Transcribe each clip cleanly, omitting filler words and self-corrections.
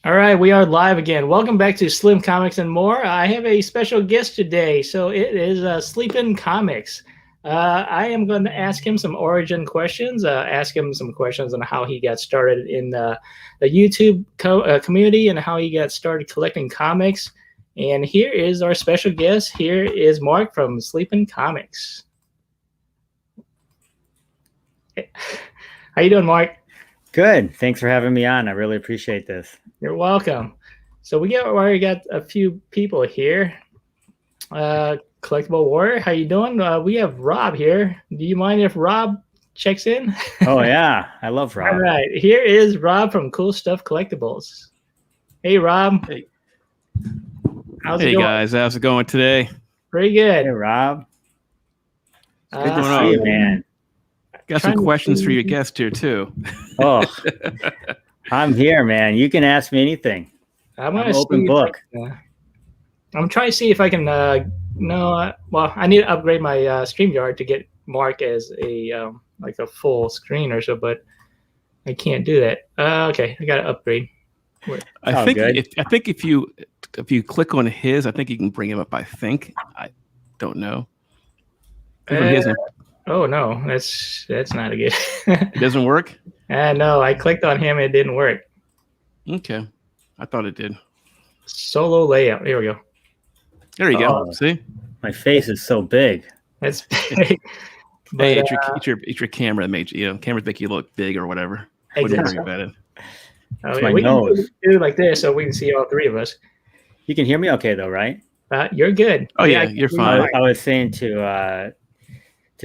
All right, we are live again. Welcome back to Slim Comics and More. I have a special guest today. So it is Sleepyn Comics. I am going to ask him some origin questions, ask him some questions on how he got started in the YouTube community and how he got started collecting comics. And here is our special guest. Here is Mark from Sleepyn Comics. How you doing, Mark? Good. Thanks for having me on. I really appreciate this. You're welcome. So we already got a few people here. Collectible Warrior, how you doing? We have Rob here. Do you mind if Rob checks in? Oh yeah, I love Rob. All right, here is Rob from Cool Stuff Collectibles. Hey, Rob. Hey. How's it going? Hey guys, how's it going today? Pretty good. Hey Rob. Good to see you, man. Got some questions for your guest here too. Oh, I'm here, man. You can ask me anything. I'm an open book. I'm trying to see if I can. Well, I need to upgrade my StreamYard to get Mark as a like a full screen or so, but I can't do that. Okay, I got to upgrade. I think if you click on his, I think you can bring him up. I don't know. Oh no, that's not a good. It doesn't work? No, I clicked on him. It didn't work. Okay, I thought it did. Solo layout. Here we go. There you go. See, my face is so big. That's big. But, hey, it's your camera that made you. Cameras make you look big or whatever. Exactly. About it. My nose. Can do like this so we can see all three of us. You can hear me okay though, right? You're good. Oh yeah, you're fine. I was saying to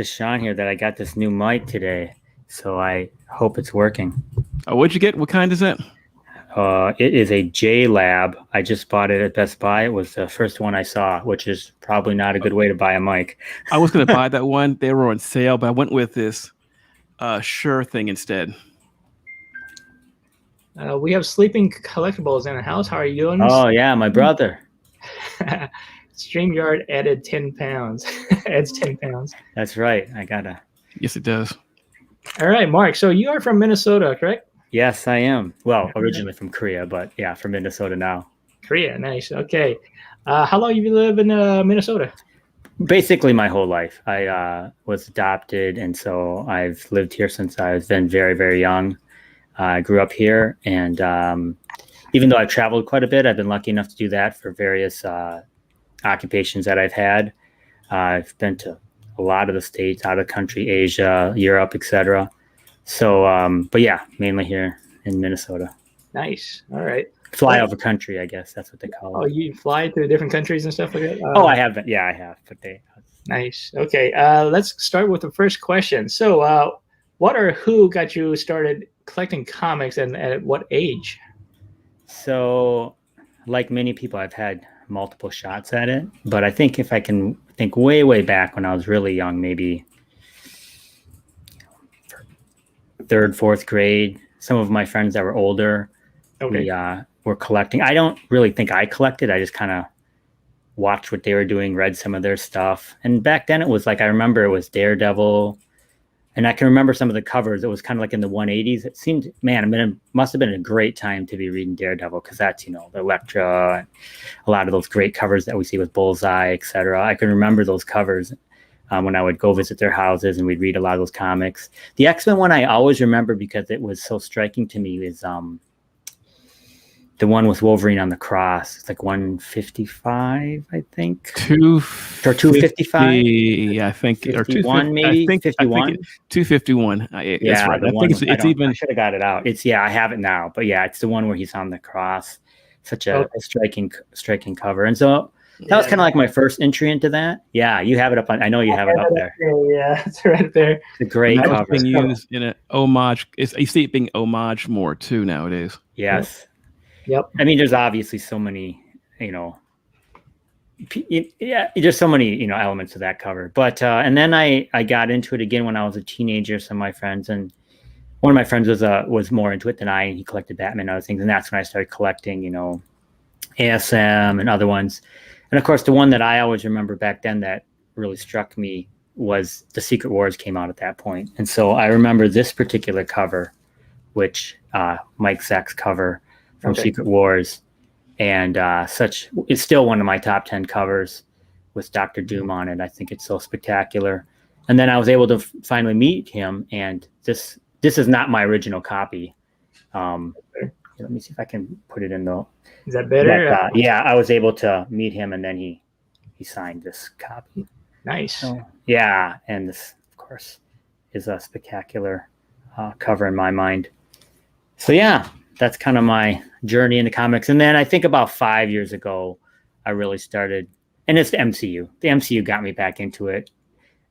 Sean here that I got this new mic today, so I hope it's working. Oh, what'd you get? What kind is it? It is a J Lab. I just bought it at Best Buy. It was the first one I saw, which is probably not a good way to buy a mic. I was going to buy that one. They were on sale, but I went with this Shure thing instead. We have Sleepyn Collectibles in the house. How are you doing? Oh yeah, my brother. StreamYard added 10 pounds. Adds 10 pounds. That's right. I gotta. Yes, it does. All right, Mark. So you are from Minnesota, correct? Yes, I am. Well, originally from Korea, but yeah, from Minnesota now. Korea, nice. Okay. How long have you lived in Minnesota? Basically my whole life. I was adopted, and so I've lived here since I was then very, very young. I grew up here, and even though I've traveled quite a bit, I've been lucky enough to do that for various occupations that I've had. I've been to a lot of the states, out of the country, Asia, Europe, etc. So, but yeah, mainly here in Minnesota. Nice. All right. Fly over country, I guess that's what they call it. Oh, you fly to different countries and stuff like that? I haven't. Yeah, I have. But Nice. Okay. Let's start with the first question. So, what or who got you started collecting comics, and at what age? So, like many people, I've had multiple shots at it. But I think if I can think way, way back when I was really young, maybe third, fourth grade, some of my friends that were older, we were collecting. I don't really think I collected. I just kind of watched what they were doing, read some of their stuff. And back then it was like, I remember it was Daredevil. And I can remember some of the covers. It was kind of like in the 180s. It seemed, man, it must have been a great time to be reading Daredevil, because that's, the Elektra, and a lot of those great covers that we see with Bullseye, etc. I can remember those covers when I would go visit their houses, and we'd read a lot of those comics. The X-Men one I always remember because it was so striking to me is the one with Wolverine on the cross. It's like 155, I think. 255. Yeah, I think. 51, maybe. 51. 251. Yeah, that's right. I think it's even. I should have got it out. I have it now. But yeah, it's the one where he's on the cross. Such a striking cover. And so that was kind of like my first entry into that. Yeah, you have it up on. I know you have it up there. Yeah, it's right there. It's a great cover. Being used in an homage. You see it being homage more too nowadays. Yes. Yep. I mean, there's obviously so many, there's so many, elements to that cover. But and then I got into it again when I was a teenager. Some of my friends, and one of my friends was more into it than I, and he collected Batman and other things. And that's when I started collecting, ASM and other ones. And of course, the one that I always remember back then that really struck me was the Secret Wars came out at that point. And so I remember this particular cover, which Mike Zeck's cover from Secret Wars. And it's still one of my top 10 covers with Dr. Doom on it. I think it's so spectacular. And then I was able to finally meet him, and this is not my original copy. Let me see if I can put it in the. Is that better? But, yeah, I was able to meet him, and then he signed this copy. Nice. So, yeah, and this, of course, is a spectacular cover in my mind. So yeah, that's kind of my journey into comics. And then I think about 5 years ago, I really started, and it's the MCU. The MCU got me back into it.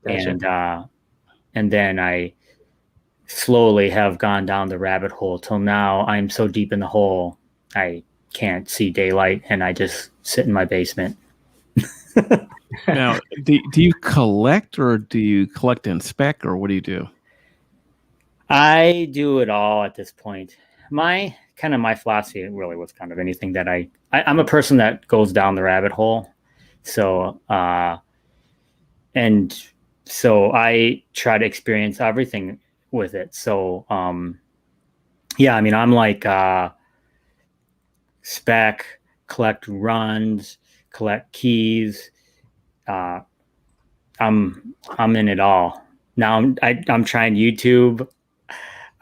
Gotcha. And then I slowly have gone down the rabbit hole till now. I'm so deep in the hole, I can't see daylight, and I just sit in my basement. Now, do you collect, or do you collect in spec, or what do you do? I do it all at this point. My philosophy really was kind of anything that I'm a person that goes down the rabbit hole. So, and so I try to experience everything with it. So, yeah, I mean, I'm like, spec, collect runs, collect keys. I'm in it all. Now I'm trying YouTube.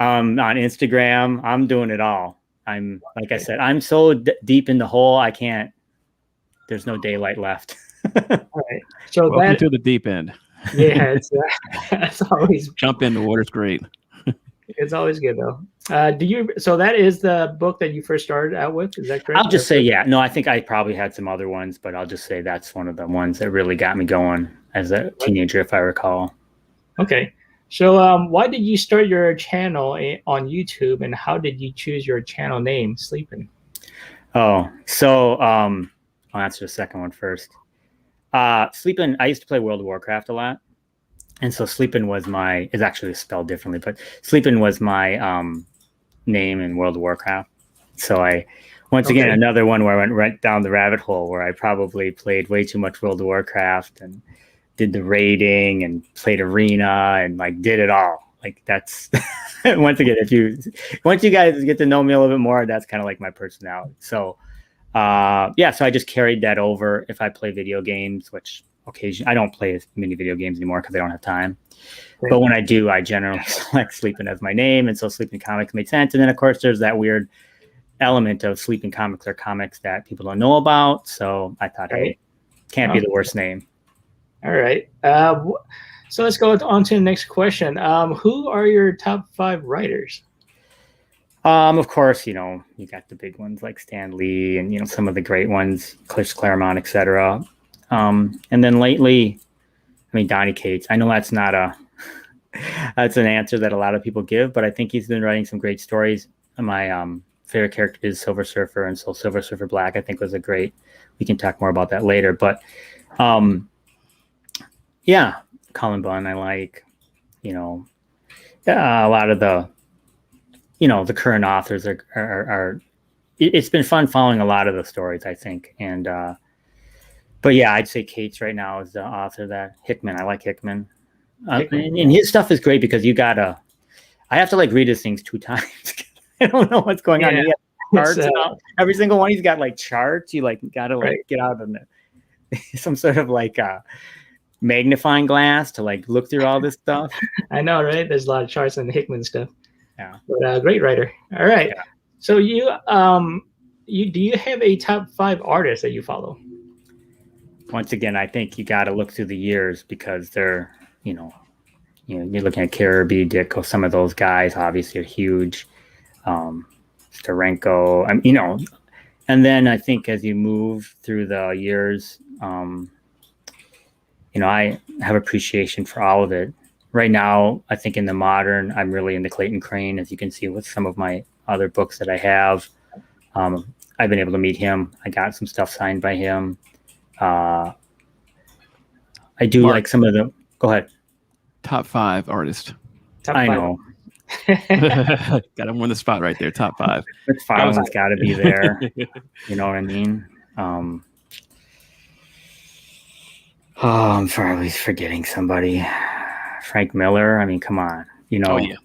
On Instagram, I'm doing it all. Like I said, I'm so deep in the hole, there's no daylight left. All right. So welcome to the deep end. Yeah, it's always jump in. The water's great. It's always good though. So that is the book that you first started out with? Is that correct? I'll just say, yeah. No, I think I probably had some other ones, but I'll just say that's one of the ones that really got me going as a teenager, if I recall. Okay. So why did you start your channel on YouTube, and how did you choose your channel name, Sleepyn? Oh, so I'll answer the second one first. Sleepyn, I used to play World of Warcraft a lot. And so Sleepyn is actually spelled differently, but Sleepyn was my name in World of Warcraft. So again, another one where I went right down the rabbit hole, where I probably played way too much World of Warcraft and did the raiding and played arena and like did it all. Like that's once again, once you guys get to know me a little bit more, that's kind of like my personality. So yeah, so I just carried that over. If I play video games, which occasionally I don't play as many video games anymore because I don't have time. Right. But when I do, I generally select Sleepyn as my name, and so Sleepyn Comics made sense. And then of course there's that weird element of Sleepyn Comics are comics that people don't know about. So I thought, hey, can't be the worst name. All right. So let's go on to the next question. Who are your top 5 writers? Of course, you got the big ones like Stan Lee and, some of the great ones, Chris Claremont, etc. And then lately, I mean, Donny Cates. I know that's not that's an answer that a lot of people give, but I think he's been writing some great stories. My favorite character is Silver Surfer, and so Silver Surfer Black, I think, was we can talk more about that later. But yeah, Colin Bunn, I like, a lot of the, the current authors are it's been fun following a lot of the stories, I think. And, but yeah, I'd say Cates right now is the author that Hickman. I like Hickman. And his stuff is great because I have to like read his things 2 times. I don't know what's going on. He has charts every single one. He's got like charts. You like got to like get out of some sort of like, magnifying glass to like look through all this stuff. I know, right? There's a lot of charts in the Hickman stuff. Yeah, but great writer. All right. Yeah. So do you have a top 5 artists that you follow? Once again, I think you got to look through the years because they're, you're looking at Kirby, Ditko, some of those guys obviously are huge. Starenko, and then I think as you move through the years, I have appreciation for all of it. Right now, I think in the modern, I'm really into Clayton Crane, as you can see with some of my other books that I have. I've been able to meet him. I got some stuff signed by him. I do like some of the. Go ahead. Top 5 artists. I know. Got him on the spot right there. Top 5. Rich Farland's got to be there. You know what I mean? I'm probably forgetting somebody. Frank Miller. I mean, come on. Oh, yeah.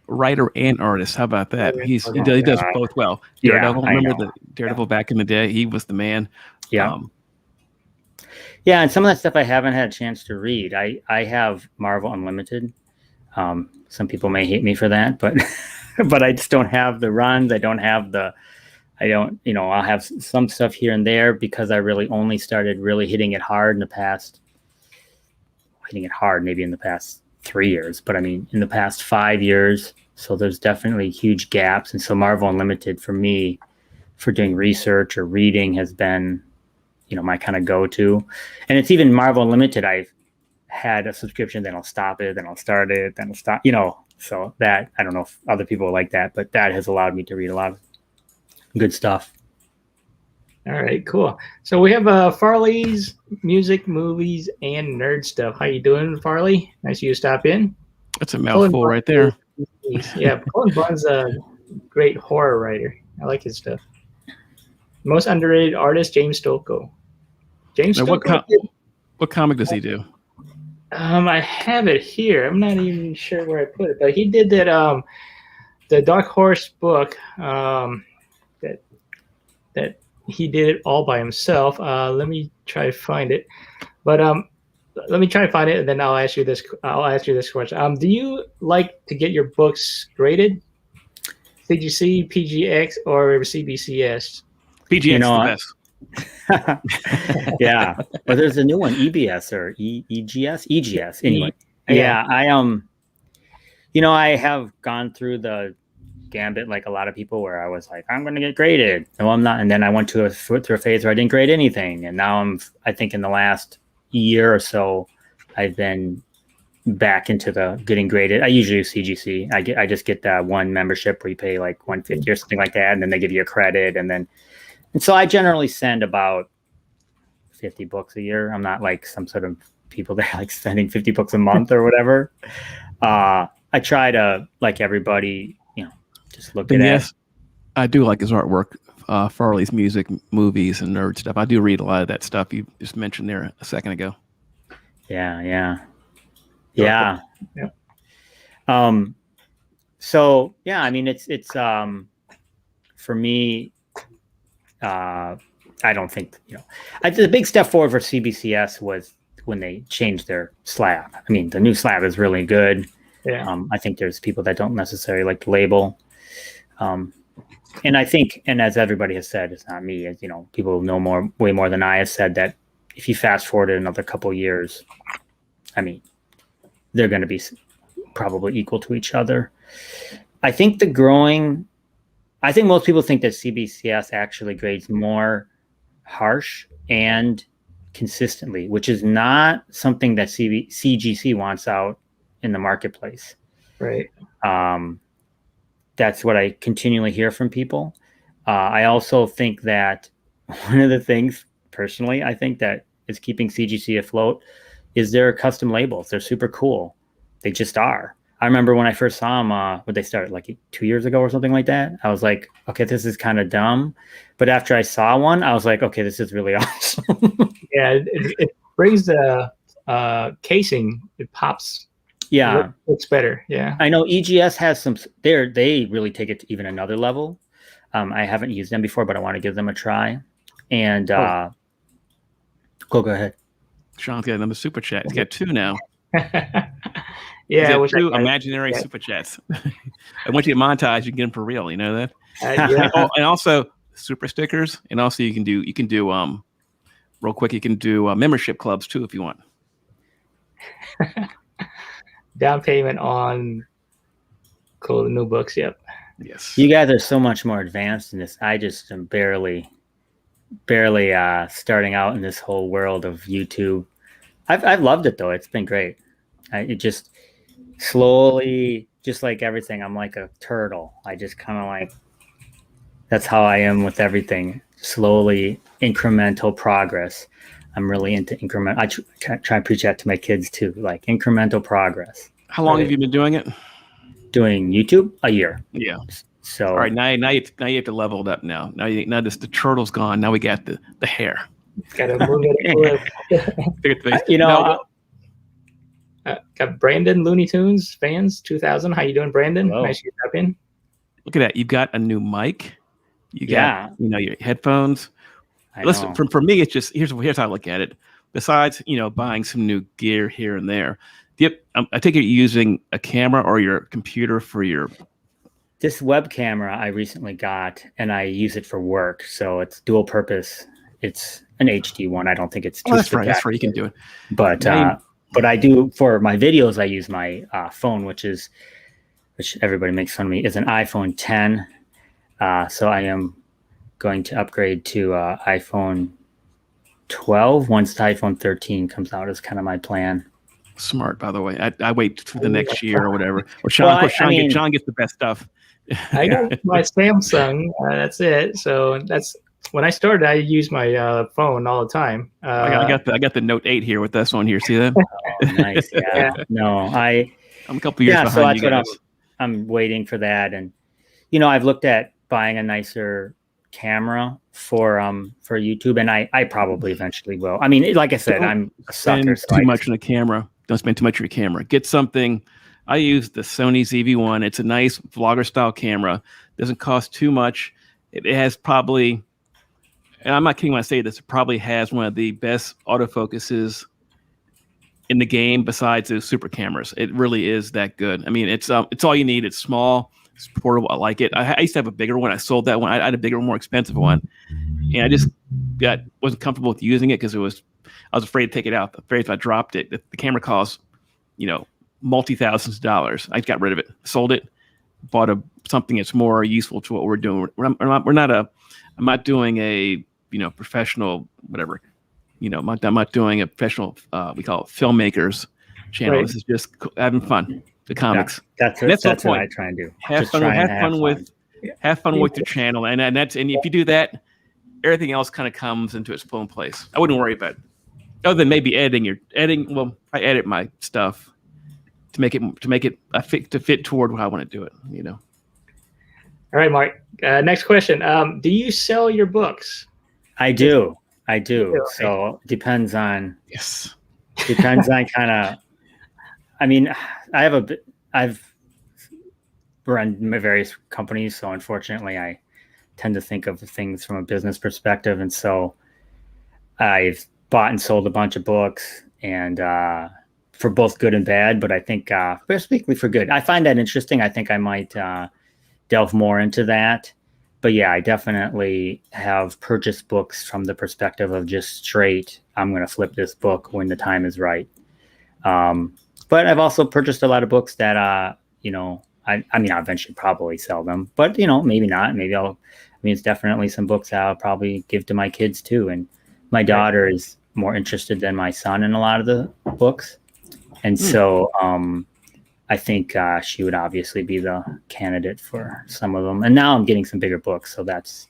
writer and artist. How about that? He does both well. Yeah, Daredevil. Remember the Daredevil back in the day? He was the man. Yeah. Yeah, and some of that stuff I haven't had a chance to read. I have Marvel Unlimited. Some people may hate me for that, but but I just don't have the runs. I'll have some stuff here and there because I really only started really hitting it hard maybe in the past 3 years, but I mean, in the past 5 years. So there's definitely huge gaps. And so Marvel Unlimited for me, for doing research or reading, has been, my kind of go-to. And it's even Marvel Unlimited. I've had a subscription, then I'll stop it, then I'll start it, then I'll stop, so that, I don't know if other people like that, but that has allowed me to read a lot of good stuff. All right, cool. So we have Farley's music, movies, and nerd stuff. How you doing, Farley? Nice you stop in. That's a mouthful right there. Yeah, Colin Bunn's a great horror writer. I like his stuff. Most underrated artist, James Stolko. What comic does he do? I have it here. I'm not even sure where I put it, but he did that the Dark Horse book that he did it all by himself. Let me try to find it. But let me try to find it, and then I'll ask you this question. Do you like to get your books graded? CGC, PGX, or CBCS? PGX is the best. Yeah, but there's a new one, EBS or EGS. Anyway, yeah, I have gone through the gambit like a lot of people, where I was like, I'm going to get graded. No, I'm not. And then I went through a phase where I didn't grade anything, and now I think in the last year or so, I've been back into the getting graded. I usually use CGC. I just get that one membership where you pay like $150 or something like that, and then they give you a credit, and so I generally send about 50 books a year. I'm not like some sort of people that are like sending 50 books a month or whatever. I try to, like everybody, just look at it. I do like his artwork, Farley's music, movies, and nerd stuff. I do read a lot of that stuff you just mentioned there a second ago. Yeah. So yeah, I mean, it's for me. I don't think, the big step forward for CBCS was when they changed their slab. I mean, the new slab is really good. Yeah. I think there's people that don't necessarily like the label. And I think, and as everybody has said, it's not me, people know way more than I have said, that if you fast forward another couple of years, I mean, they're going to be probably equal to each other. I think most people think that CBCS actually grades more harsh and consistently, which is not something that CGC wants out in the marketplace. Right. That's what I continually hear from people. I also think that one of the things, personally, I think that is keeping CGC afloat is their custom labels. They're super cool. They just are. I remember when I first saw them, when they started like 2 years ago or something like that, I was like, okay, this is kind of dumb. But after I saw one, I was like, okay, this is really awesome. Yeah, it brings the casing, it pops. Yeah. It looks better. Yeah. I know EGS has some, they really take it to even another level. I haven't used them before, but I want to give them a try. And go ahead. Sean's got another super chat. He's got two now. Yeah, two imaginary super chats. And once you get monetized, you can get them for real. You know that? Yeah. And also super stickers, and also you can do real quick. You can do membership clubs too if you want. Down payment on cool new books. Yep. Yes. You guys are so much more advanced in this. I just am barely starting out in this whole world of YouTube. I've loved it though. It's been great. It just slowly, just like everything, I'm like a turtle. I just kind of like, that's how I am with everything. Slowly, incremental progress. I'm really into increment. I try and preach that to my kids too, like incremental progress. How long have you been doing it? Doing YouTube? A year. Yeah. So all right, now you have to level it up now. Now the turtle's gone. Now we got the hair. Gotta move it. Got Brandon Looney Tunes fans 2000. How you doing, Brandon? Hello. Nice to stop in. Look at that. You've got a new mic. You got, your headphones. Listen, for me, it's just, here's how I look at it. Besides, buying some new gear here and there, I think you're using a camera or your computer for your... This web camera I recently got, and I use it for work. So it's dual purpose. It's an HD one. I don't think it's too that's right. That's right. You can do it. But I do, for my videos, I use my phone, which everybody makes fun of me, is an iPhone 10. So I am going to upgrade to iPhone 12 once the iPhone 13 comes out, is kind of my plan. Smart, by the way. I wait for the next year or whatever. Or Sean gets the best stuff. I got my Samsung. That's it. So that's when I started. I used my phone all the time. I got the Note 8 here with this one here. See that? Oh, nice. Yeah. No, I'm a couple years behind. So that's you guys. what I'm waiting for that, and I've looked at buying a nicer camera for YouTube, and I probably eventually will. I mean, like I said, I'm a sucker. Too much on a camera. Don't spend too much on your camera. Get something. I use the Sony ZV-1. It's a nice vlogger style camera. Doesn't cost too much. It has probably, and I'm not kidding when I say this, it probably has one of the best autofocuses in the game besides those super cameras. It really is that good. I mean, it's all you need. It's small, it's portable. I like it. I used to have a bigger one. I sold that one. I had a bigger, more expensive one, and I just wasn't comfortable with using it because I was afraid to take it out. Afraid if I dropped it, the camera costs, multi-thousands of dollars. I got rid of it, sold it, bought something that's more useful to what we're doing. I'm not doing a professional whatever. I'm not doing a professional we call it filmmakers channel. Right. This is just having fun. The comics. Yeah, that's what I try and do. Have fun with your channel, and if you do that, everything else kind of comes into its own place. I wouldn't worry about it. Other than maybe editing. Well, I edit my stuff to make it fit toward how I want to do it. All right, Mark. Next question. Do you sell your books? I do. So depends on kind of. I mean, I've run various companies, so unfortunately, I tend to think of things from a business perspective, and so I've bought and sold a bunch of books, and for both good and bad. But I think, specifically for good, I find that interesting. I think I might delve more into that. But yeah, I definitely have purchased books from the perspective of just straight, I'm going to flip this book when the time is right. But I've also purchased a lot of books that, I mean, I'll eventually probably sell them, but maybe not. It's definitely some books I'll probably give to my kids too. And my daughter is more interested than my son in a lot of the books. And so, I think she would obviously be the candidate for some of them. And now I'm getting some bigger books, so that's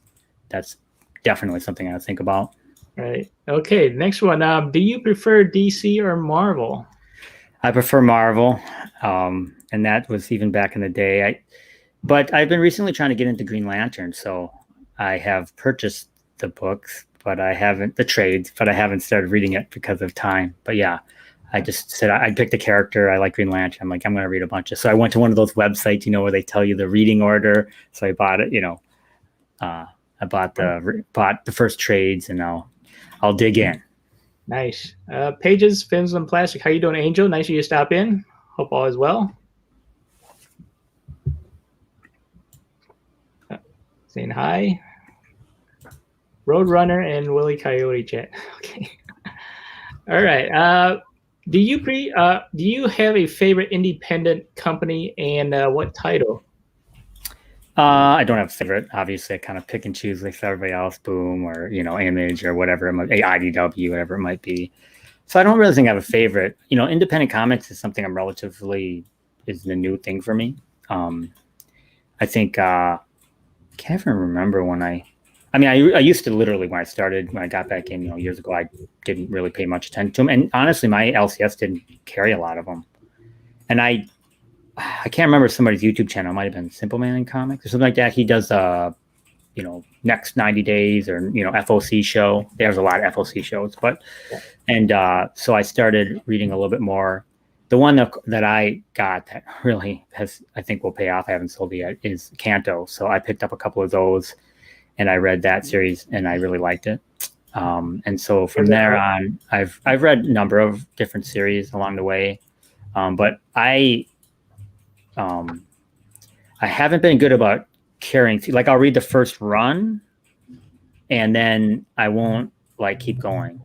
definitely something I think about. Right. Okay. Next one. Do you prefer DC or Marvel? I prefer Marvel, and that was even back in the day. But I've been recently trying to get into Green Lantern, so I have purchased the books, but I haven't the trades, but I haven't started reading it because of time. But yeah. I just said I picked a character. I like Green Lantern. I'm like, I'm going to read a bunch of. So I went to one of those websites, where they tell you the reading order. So I bought it. I bought the first trades, and now I'll dig in. Nice. Pages, Films, and Plastic. How you doing, Angel? Nice of you to stop in. Hope all is well. Saying hi. Roadrunner and Willie Coyote chat. Okay. All right. Do you have a favorite independent company, and what title? I don't have a favorite. Obviously, I kind of pick and choose like everybody else, Boom or Image or whatever it might be, IDW, whatever it might be. So I don't really think I have a favorite. Independent comics is something is the new thing for me. I think can't even remember when I used to literally when I got back in, years ago, I didn't really pay much attention to them. And honestly, my LCS didn't carry a lot of them. And I can't remember somebody's YouTube channel. It might have been Simple Man in Comics or something like that. He does, next 90 days or, FOC show. There's a lot of FOC shows, so I started reading a little bit more. The one that I got that really I think will pay off, I haven't sold it yet, is Kanto. So I picked up a couple of those and I read that series and I really liked it. And so from there on, I've read a number of different series along the way. But I haven't been good about carrying through. Like I'll read the first run and then I won't like keep going.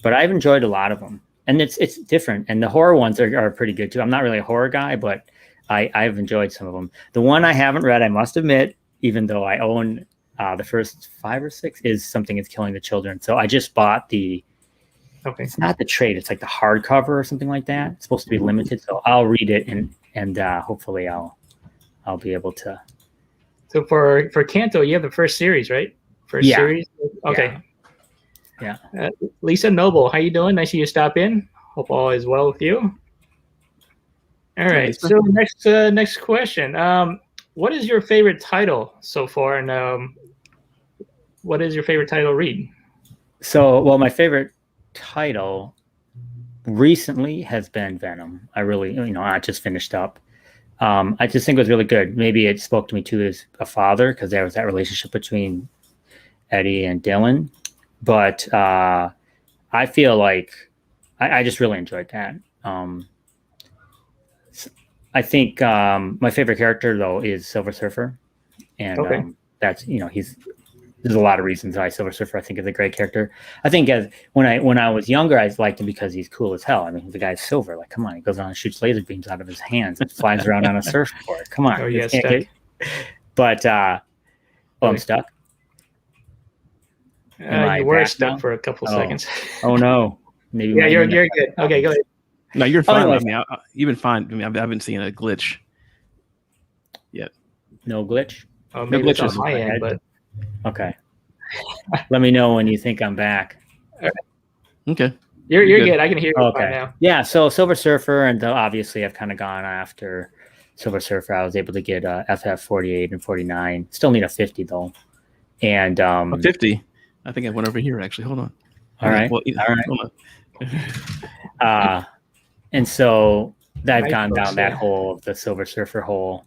But I've enjoyed a lot of them. And it's different. And the horror ones are pretty good too. I'm not really a horror guy, but I've enjoyed some of them. The one I haven't read, I must admit, even though I own the first 5 or 6, is Something Is Killing the Children. So I just bought it's not the trade, it's like the hardcover or something like that. It's supposed to be limited. So I'll read it and hopefully I'll be able to. So for Kanto, you have the first series, right? First series? Okay. Yeah. Lisa Noble, how you doing? Nice of you to stop in. Hope all is well with you. All right. So next question. What is your favorite title so far, and what is your favorite title read? So, well, my favorite title recently has been Venom. I really, I just finished up. I just think it was really good. Maybe it spoke to me too as a father because there was that relationship between Eddie and Dylan. But I feel like I just really enjoyed that. I think my favorite character though is Silver Surfer, and that's there's a lot of reasons why Silver Surfer I think is a great character. I think when I was younger I liked him because he's cool as hell. I mean the guy's silver. Like come on, he goes on and shoots laser beams out of his hands and flies around on a surfboard. Come on. Oh yeah, but I'm stuck. You were stuck for a couple seconds. Oh no. Maybe you're good. Okay, go ahead. No, you're fine. You've been fine. I mean, I haven't seen a glitch yet. No glitch? Oh, maybe no glitch on my end, but okay. Let me know when you think I'm back. Okay. You're good. I can hear you fine now. Yeah, so Silver Surfer, and obviously I've kind of gone after Silver Surfer. I was able to get FF 48 and 49. Still need a 50 though. And 50? I think I went over here actually. Hold on. All right. Well, Hold on. And so I've gone down that hole of the Silver Surfer hole,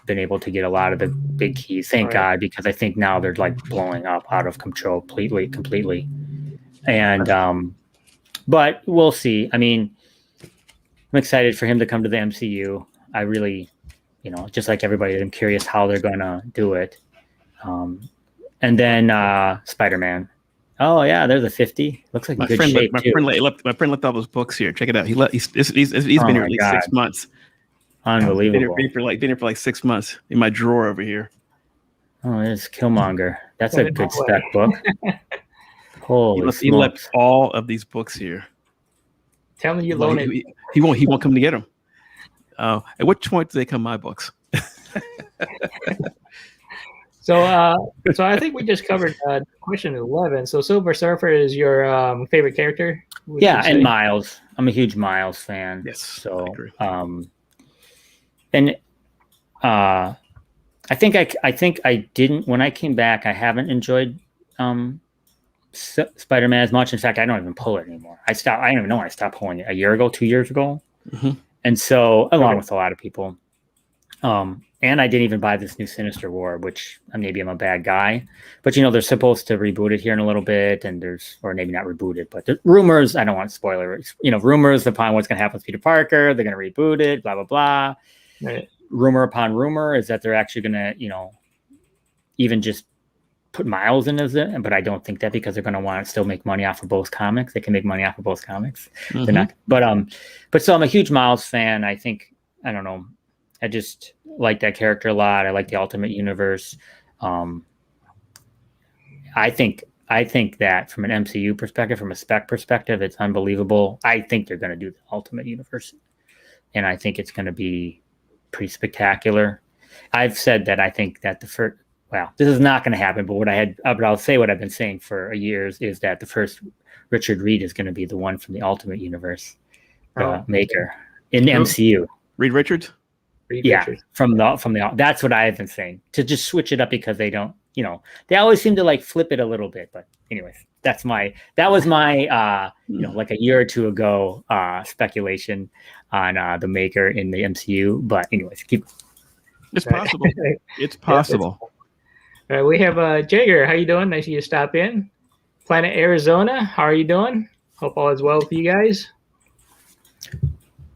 been able to get a lot of the big keys. Thank God, because I think now they're like blowing up out of control completely. And, but we'll see. I mean, I'm excited for him to come to the MCU. I really, just like everybody, I'm curious how they're going to do it. And then Spider-Man. Oh yeah, there's a 50. Looks like a good shape too. My friend left all those books here. Check it out. He's been here at least 6 months. Unbelievable. Been here for like 6 months in my drawer over here. Oh, it's Killmonger. That's a good spec book. Holy he left all of these books here. Tell me you loan it. He won't come to get them. At which point do they come my books? So I think we just covered question 11. So Silver Surfer is your favorite character? Yeah, and Miles. I'm a huge Miles fan. Yes. So I think I didn't when I came back. I haven't enjoyed Spider-Man as much. In fact, I don't even pull it anymore. I don't even know when I stopped pulling it. A year ago, 2 years ago, and so along with a lot of people. And I didn't even buy this new Sinister War, which maybe I'm a bad guy, but they're supposed to reboot it here in a little bit, and or maybe not reboot it, but the rumors. I don't want spoilers. Rumors upon what's going to happen with Peter Parker. They're going to reboot it. Blah blah blah. Right. Rumor upon rumor is that they're actually going to, even just put Miles in as it. But I don't think that because they're going to want to still make money off of both comics. They can make money off of both comics. They're not. But so I'm a huge Miles fan. I think I don't know. I just like that character a lot. I like the Ultimate Universe. I think that from an MCU perspective, from a spec perspective, it's unbelievable. I think they're going to do the Ultimate Universe, and I think it's going to be pretty spectacular. I've said that I think that the first. Well, this is not going to happen, but I'll say what I've been saying for years is that the first Richard Reed is going to be the one from the Ultimate Universe maker in the MCU. Reed Richards. Richards. From the that's what I have been saying, to just switch it up because they don't they always seem to like flip it a little bit. But anyways, that was my like a year or two ago speculation on the Maker in the MCU. But anyways, It's possible. It's possible. All right, we have Jagger. How you doing? Nice of you to stop in. Planet Arizona, how are you doing? Hope all is well with you guys.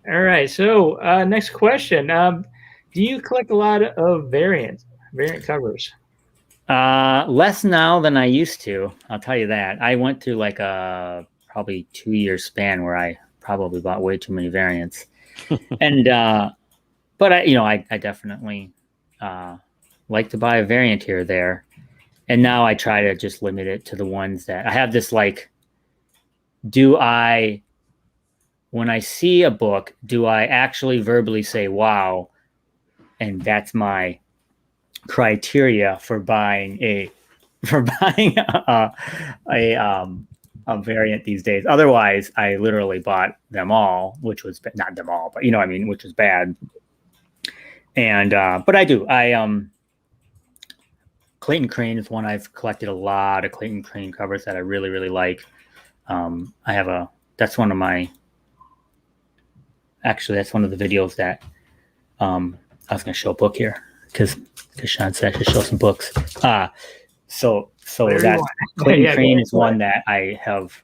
All right, so next question. Do you collect a lot of variant covers? Less now than I used to. I'll tell you that. I went through like a probably 2-year span where I probably bought way too many variants. And but I definitely like to buy a variant here or there. And now I try to just limit it to the ones that I have this like, when I see a book, do I actually verbally say, wow, and that's my criteria for buying a variant these days. Otherwise, I literally bought them all, which was not them all, but which was bad. And but I do. Clayton Crane is one. I've collected a lot of Clayton Crane covers that I really, really like. That's one of my. Actually, that's one of the videos that I was going to show a book here because Sean said I should show some books. So that Clayton Crane is one that I have.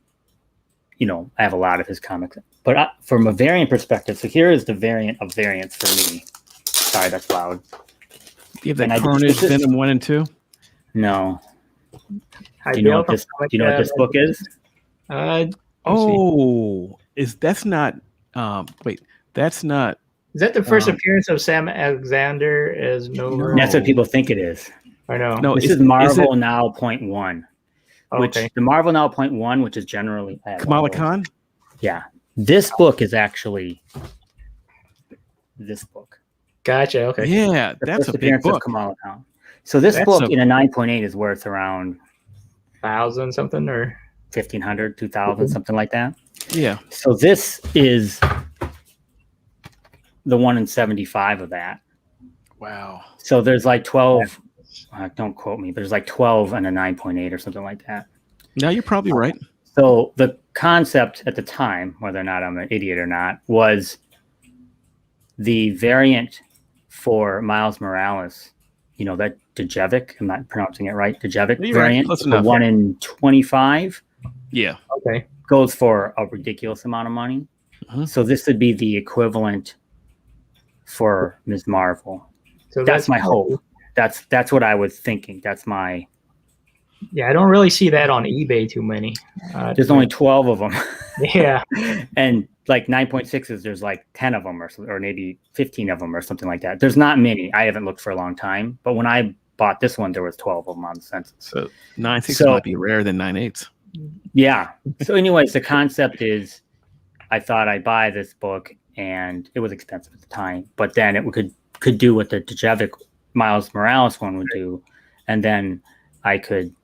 I have a lot of his comics, but from a variant perspective, so here is the variant of variants for me. Sorry, that's loud. Do you have that Carnage Venom 1 and 2? No. Do you know what this book is? That's not. Wait, that's not. Is that the first appearance of Sam Alexander as Nova? That's what people think it is. I know. No, this is Marvel Now .1. Which the Marvel Now .1, which is generally Kamala Khan. Yeah, this book is actually this book. Gotcha. Okay. Yeah, that's a big book. Of Kamala Khan. So this book in a 9.8 is worth around 1,000 something or 1,500, 2,000, something like that. Yeah. So this is the 1 in 75 of that. Wow. So there's like 12. Don't quote me, but there's like 12 and a 9.8 or something like that. No, you're probably right. So the concept at the time, whether or not I'm an idiot or not, was the variant for Miles Morales. That Djevik, I'm not pronouncing it right, Djevik variant, right. 1 in 25. Yeah. Okay. Goes for a ridiculous amount of money. Uh-huh. So this would be the equivalent for Ms. Marvel. So that's my hope. That's what I was thinking. That's my. Yeah, I don't really see that on eBay too many. There's only 12 of them. Yeah. And like 9.6s, there's like 10 of them or maybe 15 of them or something like that. There's not many. I haven't looked for a long time. But when I bought this one, there was 12 of them on the census. So 9.6 might be rarer than 9.8s. Yeah. So anyways, the concept is I thought I'd buy this book and it was expensive at the time. But then it could do what the Djevik Miles Morales one would do. And then I could,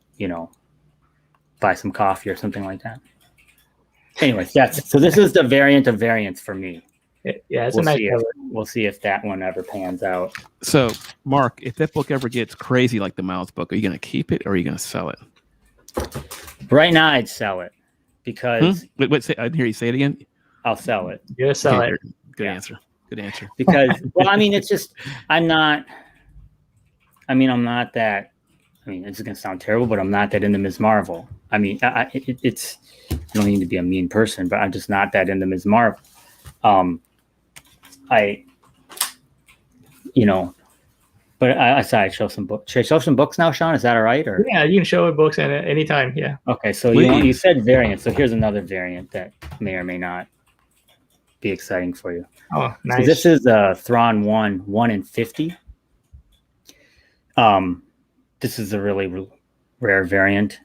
buy some coffee or something like that. Anyways, so this is the variant of variants for me. Yeah, it's a nice cover. We'll see if that one ever pans out. So, Mark, if that book ever gets crazy like the Miles book, are you going to keep it or are you going to sell it? Right now, I'd sell it because. Wait, I didn't hear you say it again. I'll sell it. Yeah, sell it. Good answer. Good answer. Because, it's just I'm not that. It's going to sound terrible, but I'm not that into Ms. Marvel. It's you don't need to be a mean person, but I'm just not that into Ms. Marvel. But I said I'd show some books. Should I show some books now, Sean? Is that all right? Or yeah, you can show books at any time. Yeah. Okay, so you said variant. So here's another variant that may or may not be exciting for you. Oh, nice. So this is Thrawn 1 in 50. This is a really rare variant,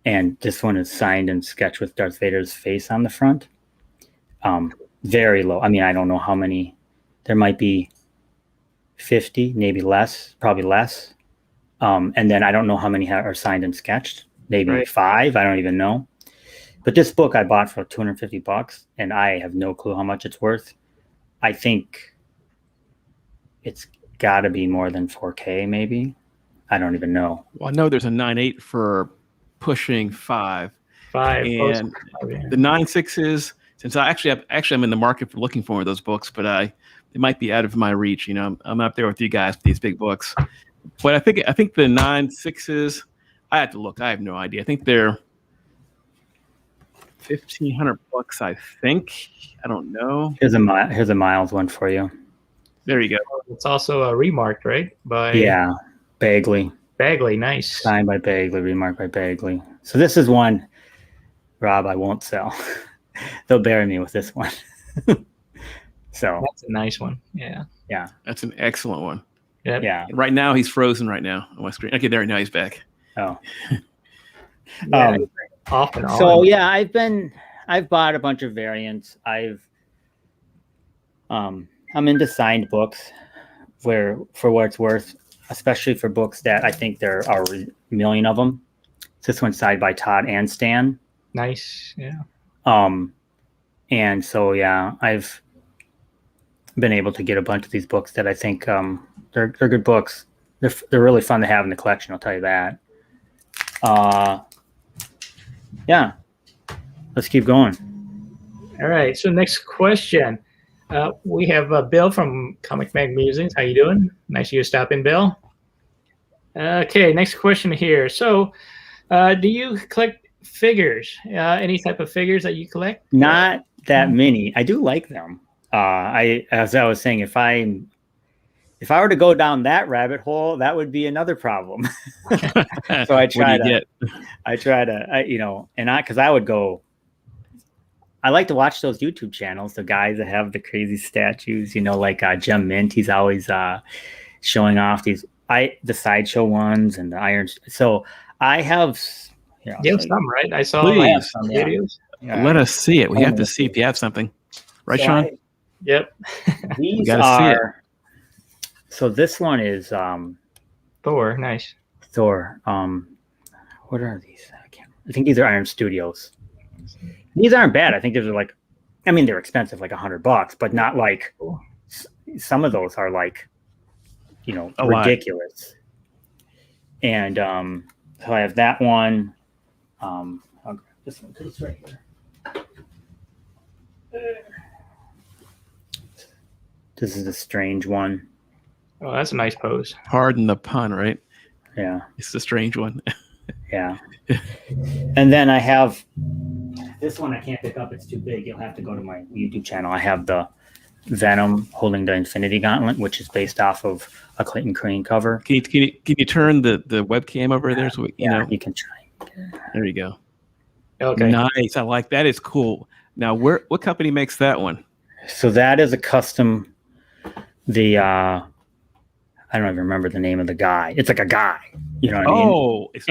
and this one is signed and sketched with Darth Vader's face on the front. Very low. I don't know how many. There might be 50, maybe less, probably less. And then I don't know how many are signed and sketched. Maybe 5. I don't even know. But this book I bought for $250, and I have no clue how much it's worth. I think it's got to be more than 4K, maybe. I don't even know. Well, I know there's a 9.8 for pushing 5. 5. And the 9.6s, since I'm in the market for looking for those books, but it might be out of my reach. You know, I'm up there with you guys with these big books. But I think the 9.6s, I have to look. I have no idea. I think they're $1,500. I think. I don't know. Here's a Miles one for you. There you go. It's also remarked, right? Yeah, Bagley. Bagley, nice. Signed by Bagley, remarked by Bagley. So this is one, Rob, I won't sell. They'll bury me with this one. So that's a nice one. Yeah. Yeah. That's an excellent one. Yep. Yeah. Right now he's frozen right now on my screen. Okay, there now he's back. Oh. Yeah, off and on. So yeah, I've bought a bunch of variants. I'm into signed books for what it's worth, especially for books that I think there are a million of them. This one's signed by Todd and Stan. Nice. Yeah. And so yeah, I've been able to get a bunch of these books that I think they're good books. They're really fun to have in the collection, I'll tell you that. Yeah. Let's keep going. All right. So next question. We have Bill from Comic Mag Musings. How you doing? Nice of you to stop in, Bill. Okay, next question here. So do you collect figures? Any type of figures that you collect? Not that many. I do like them. As I was saying, if I were to go down that rabbit hole, that would be another problem. So I like to watch those YouTube channels, the guys that have the crazy statues, like Gem Mint. He's always showing off the sideshow ones and the iron. So I have. You have some, right? I saw some videos. Yeah. Let us see it. We have to see if you have something, right, so Sean? Yep. These are. So this one is Thor. Nice. Thor. What are these? I think these are Iron Studios. These aren't bad. I think these are they're expensive, like $100, but not like some of those are like, ridiculous. And so I have that one. I'll grab this one because it's right here. This is a strange one. Oh, that's a nice pose. Pardon the pun, right? Yeah. It's a strange one. Yeah. And then I have this one I can't pick up. It's too big. You'll have to go to my YouTube channel. I have the Venom holding the Infinity Gauntlet, which is based off of a Clayton Crane cover. Can you turn the webcam over there so you can try. There you go. Okay. Nice. I like that. It's cool. Now, what company makes that one? So that is a custom. I don't even remember the name of the guy. It's like a guy, you know what I mean? Oh, it's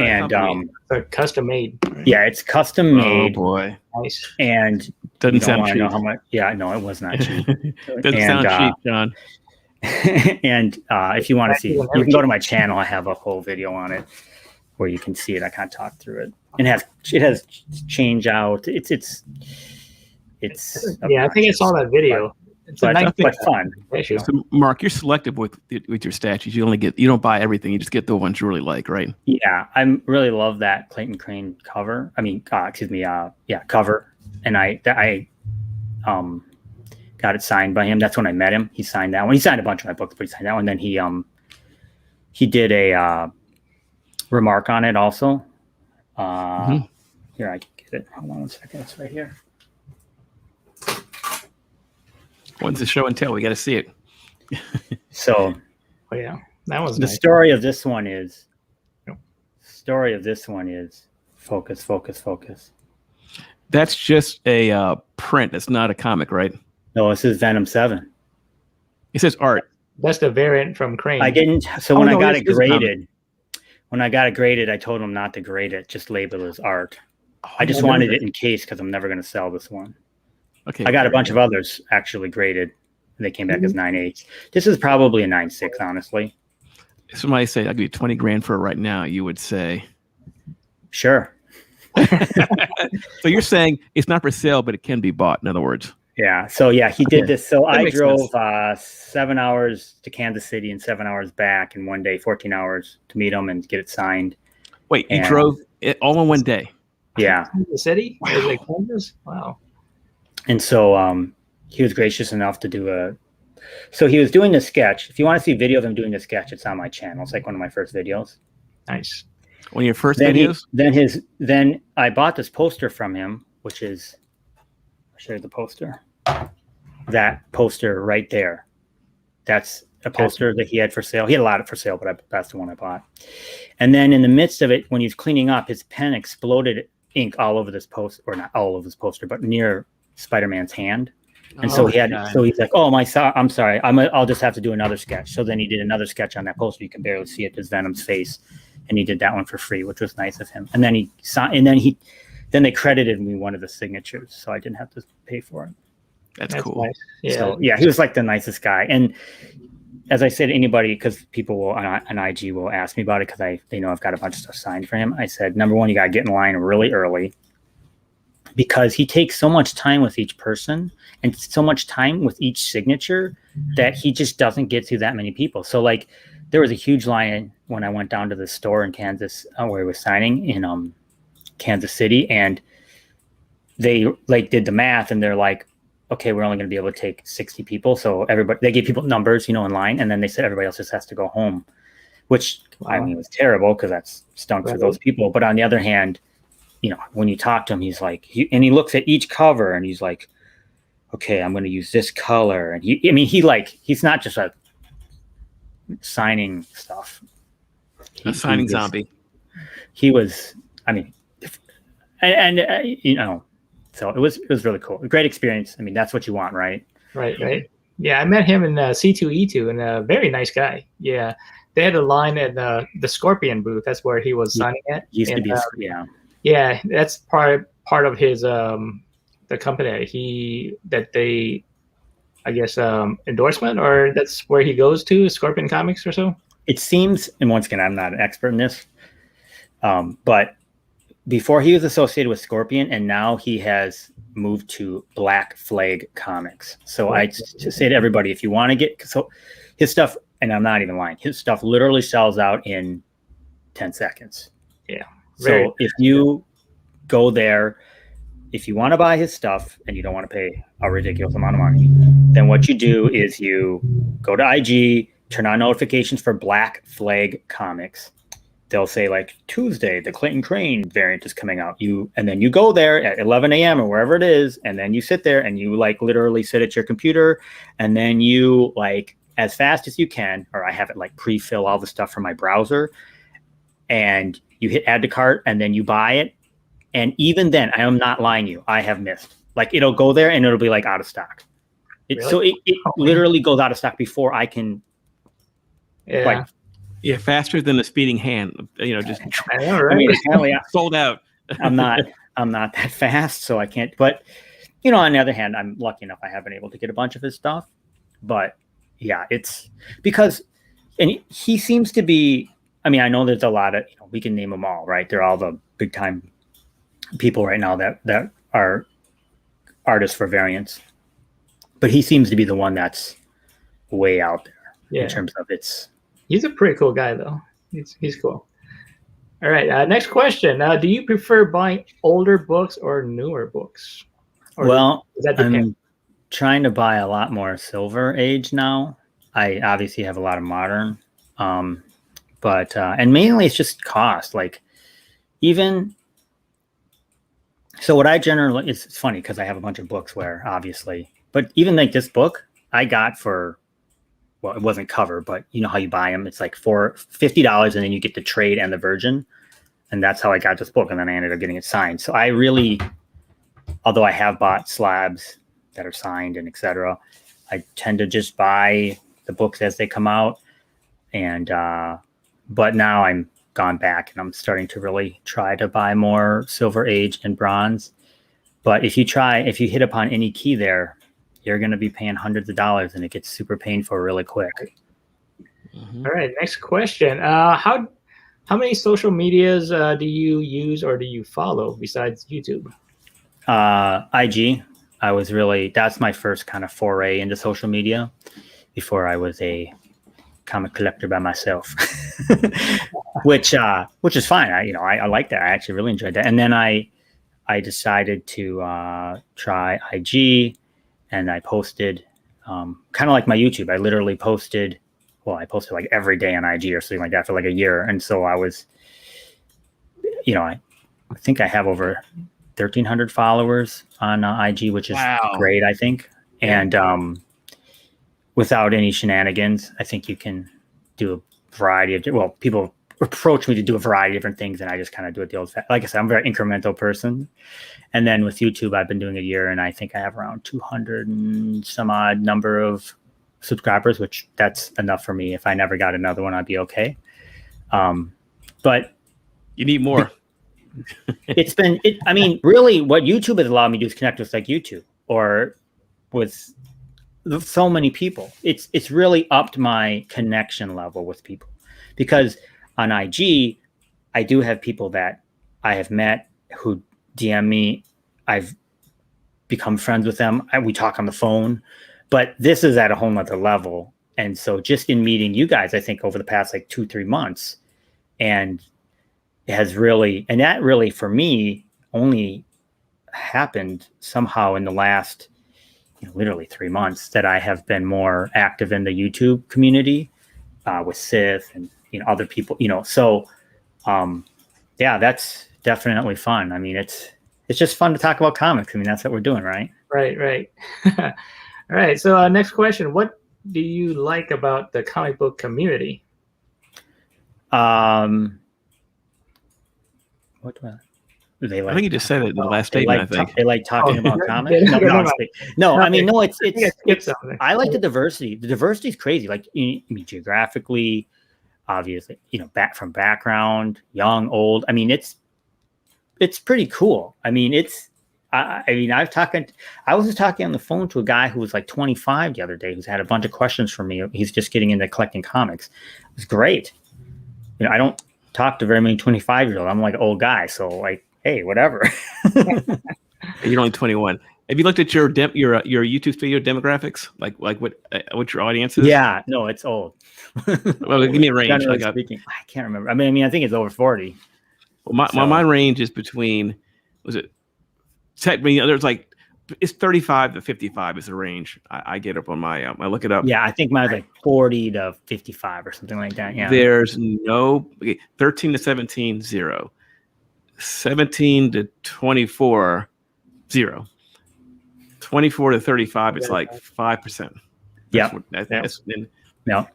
a custom made. Right? Yeah, it's custom made. Oh boy, nice. And doesn't sound cheap. Know how much? Yeah, no, it was not cheap. Doesn't sound cheap, John. And if you want to see, you can go to my channel. I have a whole video on it where you can see it. I can't talk through it. And it has change out. It's yeah, I think I saw that video. It's but fun. So, Mark, you're selective with your statues. You don't buy everything. You just get the ones you really like, right? Yeah, I really love that Clayton Crane cover. Cover. And I got it signed by him. That's when I met him. He signed that one. He signed a bunch of my books, but he signed that one. Then he did a remark on it also. Here, I can get it. Hold on 1 second. It's right here. When's the show and tell? We got to see it. So, yeah, that was the nice. story of this one is. Focus, focus, focus. That's just a print. It's not a comic, right? No, this is Venom 7. It says art. That's the variant from Crane. I didn't. So when I got it graded, I told him not to grade it. Just label it as art. I just wanted it in case because I'm never going to sell this one. Okay. I got a bunch of others actually graded. And they came back as 9.8. This is probably a 9.6, honestly. If somebody say I'll give you $20,000 for it right now, you would say, sure. So you're saying it's not for sale, but it can be bought. In other words, Yeah. So yeah, he did this. So I makes drove sense. 7 hours to Kansas City and 7 hours back in one day, 14 hours to meet him and get it signed. Wait, you And- drove it all in one day? Yeah. Kansas City? Wow. Is it Kansas? Wow. And so he was gracious enough to do so he was doing the sketch. If you want to see video of him doing the sketch, it's on my channel. It's like one of my first videos. Nice. One of your first Then videos? Then I bought this poster from him, which is, I'll show you the poster. That poster right there. That's a poster that he had for sale. He had a lot of for sale, but that's the one I bought. And then in the midst of it, when he was cleaning up, his pen exploded ink all over this poster, or not all over this poster, but near Spider-Man's hand. And so he's like, "Oh I'm sorry. I'll just have to do another sketch." So then he did another sketch on that poster. You can barely see it, as Venom's face, and he did that one for free, which was nice of him. And then then they credited me one of the signatures, so I didn't have to pay for it. That's cool. Nice. Yeah. So yeah, he was like the nicest guy. And as I said to anybody, because people will on IG will ask me about it, because they know I've got a bunch of stuff signed for him. I said, number one, you got to get in line really early, because he takes so much time with each person and so much time with each signature that he just doesn't get to that many people. So like there was a huge line when I went down to the store in Kansas where he was signing in Kansas City, and they like did the math and they're like, okay, we're only going to be able to take 60 people. So they gave people numbers, in line, and then they said everybody else just has to go home, which I mean was terrible because that's stunk for those people. But on the other hand, when you talk to him, he's like, he looks at each cover and he's like, okay, I'm going to use this color. And he's not just like signing stuff. A signing zombie. He was, I mean, so it was really cool. A great experience. I mean, that's what you want, right? Right. Yeah, I met him in C2E2, and a very nice guy. Yeah, they had a line at the Scorpion booth. That's where he was signing at. Used to be, yeah. Yeah, that's part of his the company that they, I guess, endorsement, or that's where he goes to, Sleepyn Comics or so. It seems, and once again, I'm not an expert in this, but before he was associated with Scorpion, and now he has moved to Black Flag Comics. So I just say to everybody, if you want to get his stuff, and I'm not even lying, his stuff literally sells out in 10 seconds. Yeah. So if you go there, if you want to buy his stuff and you don't want to pay a ridiculous amount of money, then what you do is you go to IG, turn on notifications for Black Flag Comics. They'll say like Tuesday, the Clayton Crane variant is coming out. And then you go there at 11 a.m. or wherever it is, and then you sit there and you like literally sit at your computer, and then you like as fast as you can, or I have it like pre-fill all the stuff from my browser, and you hit add to cart, and then you buy it. And even then, I am not lying to you, I have missed. Like it'll go there and it'll be like out of stock. Really? So it literally goes out of stock before I can. Yeah. Like, yeah, faster than a speeding hand. Just I know, right? I mean, apparently sold out. I'm not that fast, so I can't. But on the other hand, I'm lucky enough I have been able to get a bunch of his stuff. But yeah, it's because, and he seems to be. I mean, I know there's a lot of we can name them all, right? They're all the big time people right now that are artists for variants. But he seems to be the one that's way out there in terms of its. He's a pretty cool guy, though. He's cool. All right. Next question. Do you prefer buying older books or newer books? Or does that depend? I'm trying to buy a lot more Silver Age now. I obviously have a lot of modern, but and mainly it's just cost. Like even so, what I generally it's funny because I have a bunch of books where obviously, but even like this book I got for. Well, it wasn't cover, but you know how you buy them. It's like for $50, and then you get the trade and the virgin. And that's how I got this book. And then I ended up getting it signed. So I really, although I have bought slabs that are signed and etc., I tend to just buy the books as they come out. And, but now I'm gone back and I'm starting to really try to buy more Silver Age and Bronze. But if you hit upon any key there, you're going to be paying hundreds of dollars, and it gets super painful really quick. Mm-hmm. All right, next question. How many social medias do you use or do you follow besides YouTube? IG. that's my first kind of foray into social media before I was a comic collector by myself, which is fine. I like that. I actually really enjoyed that. And then I decided to try IG, and I posted kind of like my YouTube. I literally posted like every day on IG or something like that for like a year. And so I was, I think I have over 1,300 followers on IG, which is great, I think. And without any shenanigans, I think you can do a variety of, people approach me to do a variety of different things, and I just kind of do it the old fashioned. Like I said, I'm a very incremental person. And then with YouTube, I've been doing a year, and I think I have around 200 and some odd number of subscribers, which that's enough for me. If I never got another one, I'd be okay. But you need more. Really what YouTube has allowed me to do is connect with like YouTube or with so many people. It's really upped my connection level with people, because on IG, I do have people that I have met who DM me. I've become friends with them. We talk on the phone, but this is at a whole nother level. And so just in meeting you guys, I think over the past like 2-3 months, and it has really, and that really for me only happened somehow in the last, literally 3 months, that I have been more active in the YouTube community with Sith and, other people, so that's definitely fun. I mean, it's just fun to talk about comics. I mean, that's what we're doing, right? Right. All right. So next question, what do you like about the comic book community? What do I think you just said it in the last statement. They like talking about comics. I like the diversity. The diversity is crazy. Like, geographically, obviously, from background, young, old. I mean, it's pretty cool. I mean, I was just talking on the phone to a guy who was like 25 the other day, who's had a bunch of questions for me. He's just getting into collecting comics. It was great. I don't talk to very many 25-year-olds. I'm like an old guy, so like, hey, whatever. You're only 21. Have you looked at your YouTube video demographics? Like what your audience is? Yeah, no, it's old. Well, give me a range. I can't remember. I mean, I think it's over 40. Well, my range is between, there's like, it's 35 to 55 is the range. I get up on my, I look it up. Yeah, I think mine's like 40 to 55 or something like that. Yeah. There's 13 to 17, 0. 17 to 24, 0. 24 to 35, it's like 5%. Yeah. Yeah.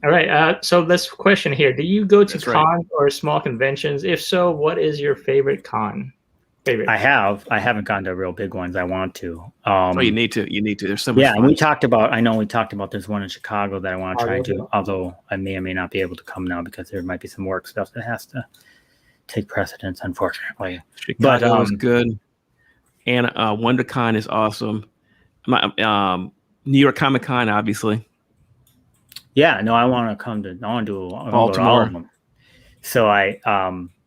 All right. So this question here: do you go to cons or small conventions? If so, what is your favorite con? I haven't gone to real big ones. I want to. You need to. There's so much. Yeah, fun. And I know we talked about there's one in Chicago that I want to try and do. Although I may or may not be able to come now because there might be some work stuff that has to take precedence, unfortunately. Chicago is good, and WonderCon is awesome. New York Comic Con, obviously. Yeah, no, I want to come to. I want to do Baltimore. All of them. So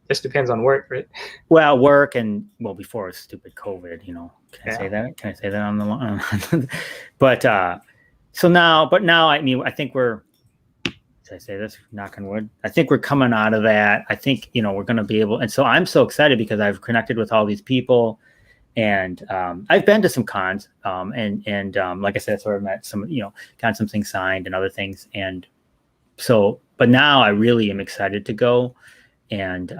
this depends on work, right? Well, work and before it's stupid COVID, Can I say that? Can I say that on the line? But now, I think we're. Did I say this? Knock on wood. I think we're coming out of that. I think we're going to be able, and so I'm so excited because I've connected with all these people, and I've been to some cons, and like I said, that's where I met some, got some things signed and other things, and so, but now I really am excited to go. And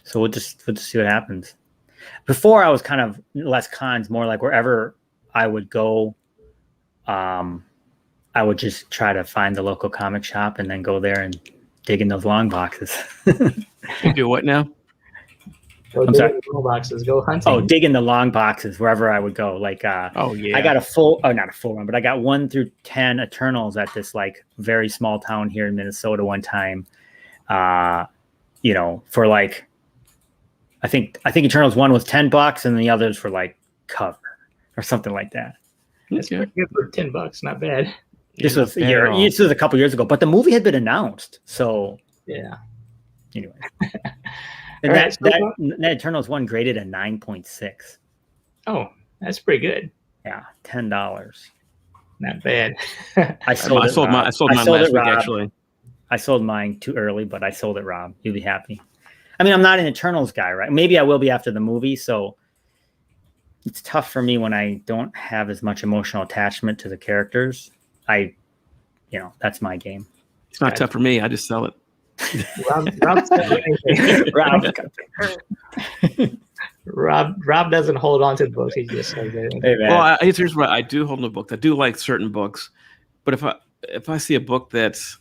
so we'll just see what happens. Before I was kind of less cons, more like wherever I would go, I would just try to find the local comic shop and then go there and dig in those long boxes. You do what now? Go dig in the long boxes. Go hunting. Oh, dig in the long boxes wherever I would go. Like, I got not a full run, but I got 1 through 10 Eternals at this like very small town here in Minnesota one time. For like, I think Eternals 1 was $10 and the others for like cover or something like that. That's pretty good for $10. Not bad. This was a couple years ago, but the movie had been announced. So yeah. Anyway, and that Eternals 1 graded a 9.6. Oh, that's pretty good. Yeah, $10. Not bad. I sold mine last week, actually. I sold mine too early, but I sold it, Rob. You'll be happy. I mean, I'm not an Eternals guy, right? Maybe I will be after the movie, so it's tough for me when I don't have as much emotional attachment to the characters. That's my game. It's not tough for me. I just sell it. Rob doesn't hold on to the books. He just says it. Hey, well, here's what I do hold on to books. I do like certain books, but if I see a book that's,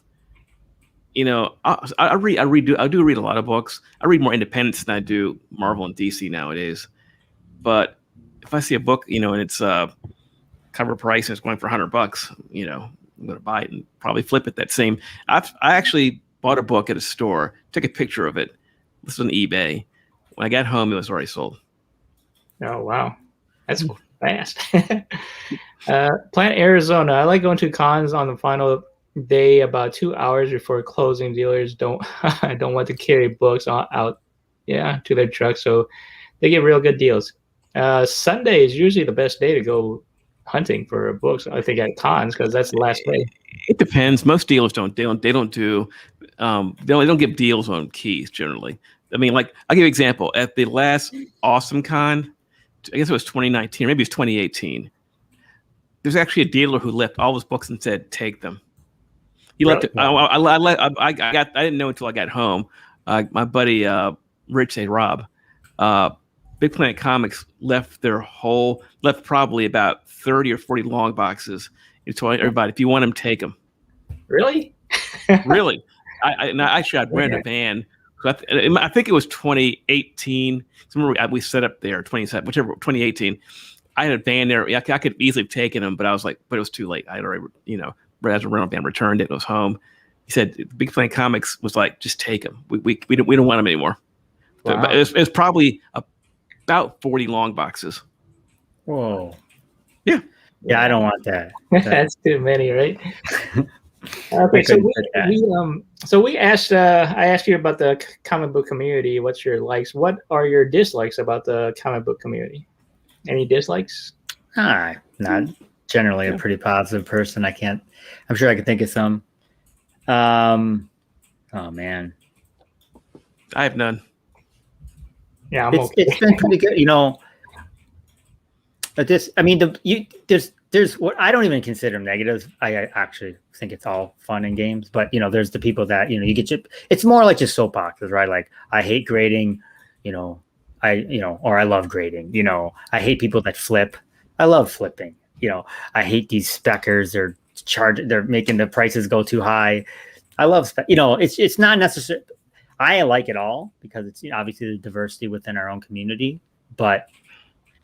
I do read a lot of books. I read more independents than I do Marvel and DC nowadays. But if I see a book, and it's cover price and it's going for $100, I'm going to buy it and probably flip it that same. I actually bought a book at a store, took a picture of it. This was on eBay. When I got home, it was already sold. Oh, wow. That's fast. Plant Arizona. I like going to cons on the final day about 2 hours before closing. Dealers don't want to carry books out to their trucks, so they get real good deals. Sunday is usually the best day to go hunting for books, I think, at cons, because that's the last day. It depends. Most dealers don't give deals on keys generally. I mean, like, I'll give you an example. At the last Awesome Con, I guess it was 2019, maybe it was 2018. There's actually a dealer who left all his books and said, "Take them." He left it. I didn't know until I got home. My buddy Rich A. Rob, Big Planet Comics left probably about 30 or 40 long boxes. He told everybody, if you want them, take them. Really? Really? I'd rented a van. I think it was 2018. Remember, we set up there 2018. I had a van there. I could easily have taken them, but I was like, but it was too late. I had already, as a rental van, returned it. It was home. He said, Big Planet Comics was like, just take them. We don't want them anymore. Wow. But it was probably about 40 long boxes. Whoa. Yeah. Yeah, I don't want that. That's too many, right? Okay, so we asked. I asked you about the comic book community. What's your likes? What are your dislikes about the comic book community? Any dislikes? Not generally a pretty positive person. I'm sure I could think of some. Oh man, I have none. Yeah, it's been pretty good. There's what I don't even consider negatives. I actually think it's all fun and games, but there's the people that it's more like just soapboxes, right? Like, I hate grading, or I love grading. I hate people that flip. I love flipping. I hate these speckers. They're making the prices go too high. I love it's not necessary. I like it all because it's obviously the diversity within our own community, but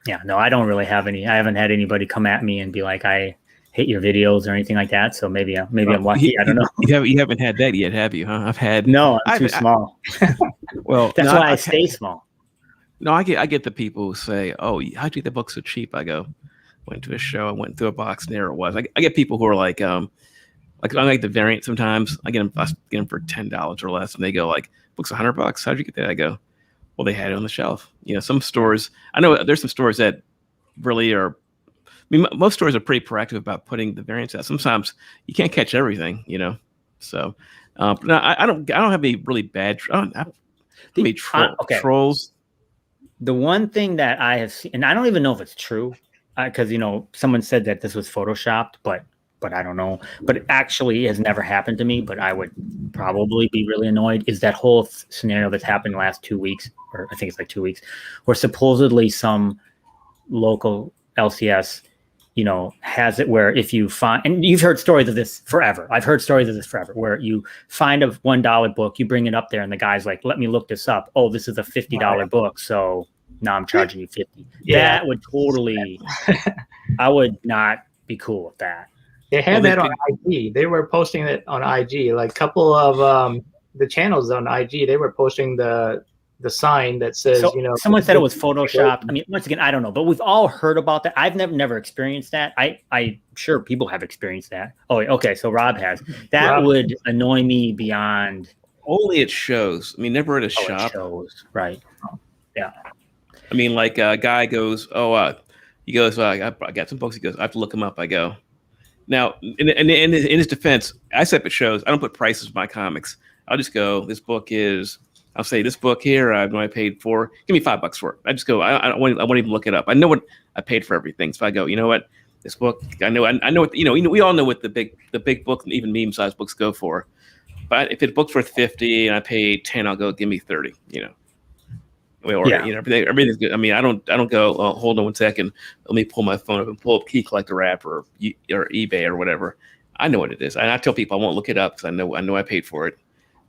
yeah, no, I don't really have any. I haven't had anybody come at me and be like, I hate your videos or anything like that. So maybe I'm lucky. I don't know. You haven't had that yet, have you? Huh? I've had. No, I'm too small. Well, that's why I stay small. No, I get the people who say, "Oh, how'd you get the book so cheap?" I go, went to a show, I went through a box, and there it was. I get people who are like I like the variant sometimes. I get them for $10 or less, and they go like, "Book's $100. How'd you get that?" I go, well, they had it on the shelf. Some stores, I know there's some stores that really are, most stores are pretty proactive about putting the variants out. Sometimes you can't catch everything, So, no, I don't have any really bad, trolls. The one thing that I have seen, and I don't even know if it's true, because, someone said that this was Photoshopped, but I don't know. But it actually has never happened to me, but I would probably be really annoyed, is that whole scenario that's happened the last 2 weeks, or I think it's like 2 weeks, where supposedly some local LCS, has it where if you find, and you've heard stories of this forever. I've heard stories of this forever, where you find a $1 book, you bring it up there, and the guy's like, let me look this up. Oh, this is a $50 book, so now I'm charging you $50. Yeah. That would totally, I would not be cool with that. They had that on IG. They were posting it on IG. Like, a couple of the channels on IG, they were posting the sign that says, someone said it was Photoshopped. I mean, once again, I don't know, but we've all heard about that. I've never experienced that. I'm sure people have experienced that. Oh, okay. So Rob has. That would annoy me beyond. Only at shows. I mean, never at a shop. Shows, right? Yeah. I mean, like a guy goes, He goes, I got some books. He goes, I have to look them up. I go, now, in his defense, I set up at shows. I don't put prices on my comics. I'll just go, I'll say this book here, I know I paid for. Give me $5 for it. I just go, I won't even look it up. I know what I paid for everything. So I go, you know what, this book, I know what, we all know what the big book and even meme-sized books go for. But if it's book's worth 50 and I paid 10, I'll go, give me 30. Everything's good. I mean, I don't go, hold on 1 second. Let me pull my phone up and pull up Key Collector app or eBay or whatever. I know what it is. And I tell people I won't look it up because I know I paid for it.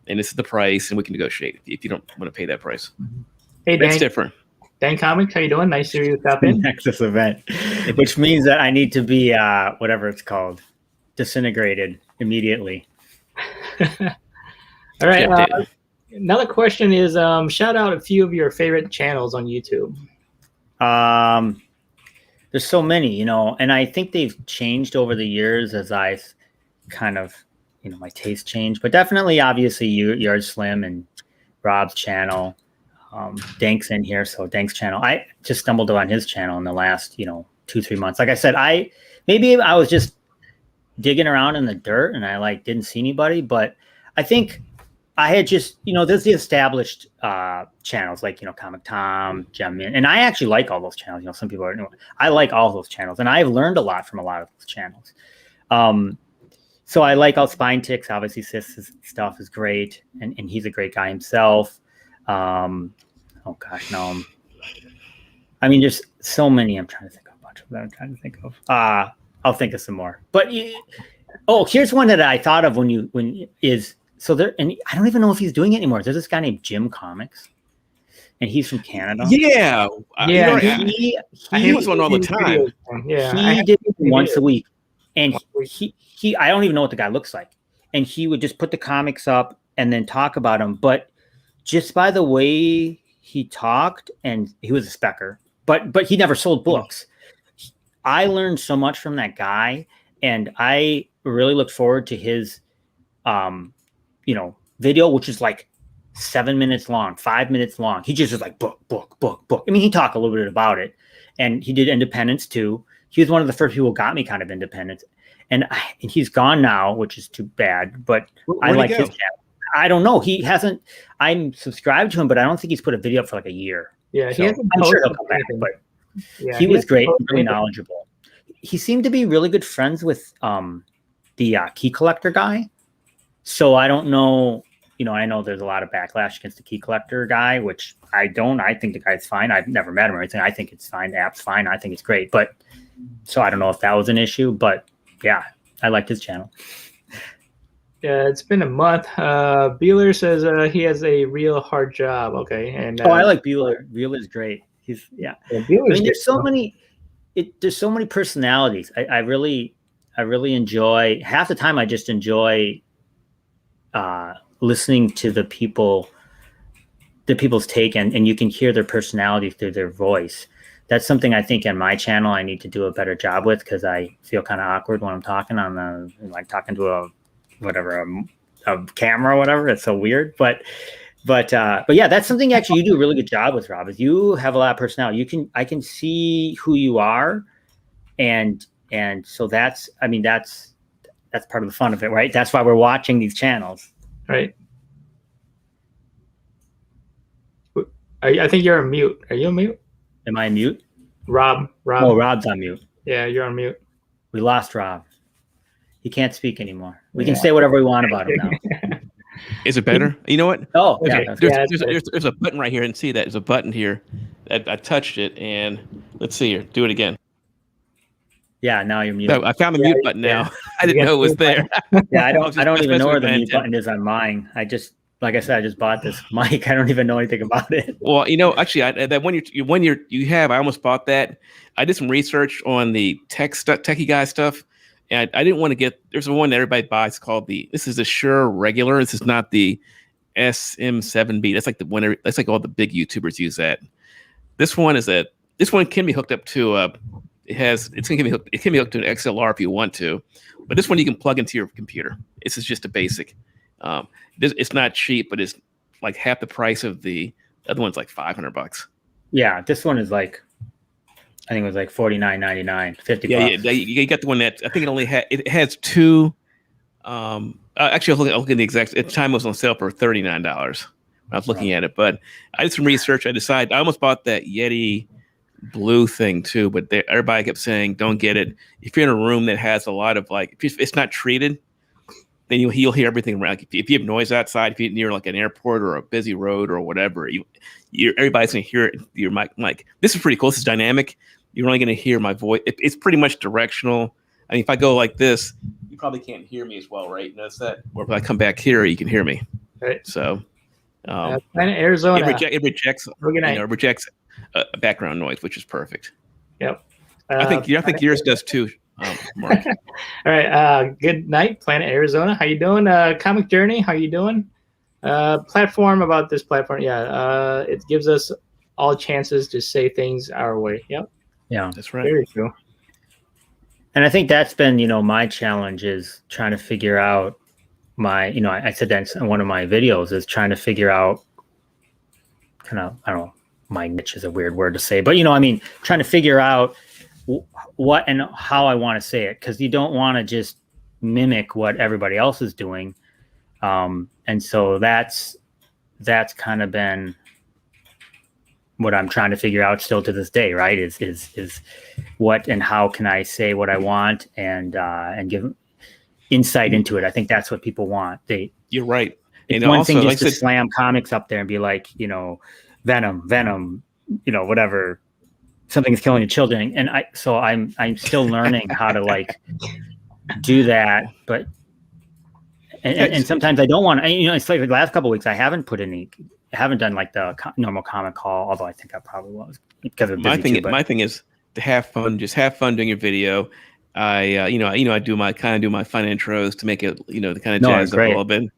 And this is the price, and we can negotiate if you don't want to pay that price. Hey, That's Dan, different. Dan Comics, how you doing? Nice to see you stop in. Nexus event, which means that I need to be, whatever it's called, disintegrated immediately. All right. Another question is, shout out a few of your favorite channels on YouTube. There's so many, and I think they've changed over the years as I've kind of, my taste changed. But definitely, obviously, yours, Slim, and Rob's channel. Dank's in here, so Dank's channel. I just stumbled on his channel in the last, 2-3 months. Like I said, I was just digging around in the dirt, and I didn't see anybody, but I think I had just, there's the established channels like, Comic Tom, Gem In, and I actually like all those channels. Some people are, I like all those channels, and I've learned a lot from a lot of those channels. So I like all Spine Ticks. Obviously, Sis's stuff is great, and he's a great guy himself. Oh gosh, no. I mean, there's so many. I'm trying to think of a bunch of them. I'm trying to think of. I'll think of some more. But here's one that I thought of so there, and I don't even know if he's doing it anymore. There's this guy named Jim Comics, and he's from Canada. Yeah, he was on all the time. Yeah, he did it once a week, and he I don't even know what the guy looks like, and he would just put the comics up and then talk about them. But just by the way he talked, and he was a specker, but he never sold books. I learned so much from that guy, and I really look forward to his, video, which is 7 minutes long, 5 minutes long. He just is book. I mean, he talked a little bit about it, and he did independence too. He was one of the first people who got me kind of independence, and he's gone now, which is too bad. But I like his channel. I don't know. He hasn't. I'm subscribed to him, but I don't think he's put a video up for a year. Yeah, so I'm sure he'll come back. But yeah, he was great, really knowledgeable. He seemed to be really good friends with the Key Collector guy. So I don't know. I know there's a lot of backlash against the Key Collector guy, which I don't. I think the guy's fine. I've never met him or anything. I think it's fine. The app's fine. I think it's great. But so I don't know if that was an issue. But yeah, I liked his channel. Yeah, it's been a month. Beeler says he has a real hard job. Okay, and I like Beeler. Beeler's great. There's so many. There's so many personalities. I really enjoy. Half the time, I just enjoy listening to the people's take, and you can hear their personality through their voice. That's something I think on my channel I need to do a better job with, because I feel kind of awkward when I'm talking on talking to a camera or whatever. It's so weird, but yeah, that's something actually you do a really good job with, Rob, is you have a lot of personality. I can see who you are, and so that's part of the fun of it, right? That's why we're watching these channels, right? I think you're on mute. Are you on mute? Am I on mute? Rob. Oh, Rob's on mute. Yeah, you're on mute. We lost Rob. He can't speak anymore. We can say whatever we want about him now. Is it better? You know what? Oh, okay. Yeah, there's a button right here, and see that there's a button here. I touched it, and let's see here. Do it again. Yeah, now you're muted. No, I found the mute button now. I didn't know it was there. Yeah, I don't even know where the mute button is on mine. Like I said, I just bought this mic. I don't even know anything about it. Well, actually, that when you have, I almost bought that. I did some research on the techie guy stuff, and I didn't want to get. There's one that everybody buys called this is the Shure Regular. This is not the SM7B. That's like the one. That's like all the big YouTubers use that. This one can be hooked up to it can be hooked to an XLR if you want to, but this one you can plug into your computer. This is just a basic. It's not cheap, but it's like half the price of the other one's like $500. Yeah, this one is like I think it was like $49.99, $50. Yeah, you got the one that I think it has two. Actually, I was looking at the exact. At the time, it was on sale for $39. I was looking at it, but I did some research. I decided I almost bought that Yeti blue thing too, but everybody kept saying don't get it. If you're in a room that has a lot of if it's not treated, then you'll hear everything around. If you have noise outside, if you're near like an airport or a busy road or whatever, everybody's gonna hear it. Your mic. This is pretty cool. This is dynamic. You're only gonna hear my voice. It's pretty much directional. I mean, if I go like this, you probably can't hear me as well, right? Notice that. Or if I come back here, you can hear me. Right. So, Arizona. It rejects. Rejects background noise, which is perfect. Yep. I think yours does too, Mark. All right. Good night, Planet Arizona. How you doing? Comic Journey. How you doing? Platform about this platform. Yeah. It gives us all chances to say things our way. Yep. Yeah, that's right. Very cool. And I think that's been, my challenge is trying to figure out I said that in one of my videos is trying to figure out kind of, I don't know, my niche is a weird word to say, but trying to figure out what and how I want to say it. Cause you don't want to just mimic what everybody else is doing. And so that's kind of been what I'm trying to figure out still to this day, right? Is what and how can I say what I want and give insight into it. I think that's what people want. You're right. It's one thing just to slam comics up there and be like, Venom, whatever, something's killing your children. And I'm still learning how to do that. But and sometimes I don't want to. It's like the last couple of weeks I haven't done like the normal comic call, although I think I probably was because of my thing is to have fun. Just have fun doing your video. I do my fun intros to make it to kind of jazz up a little bit,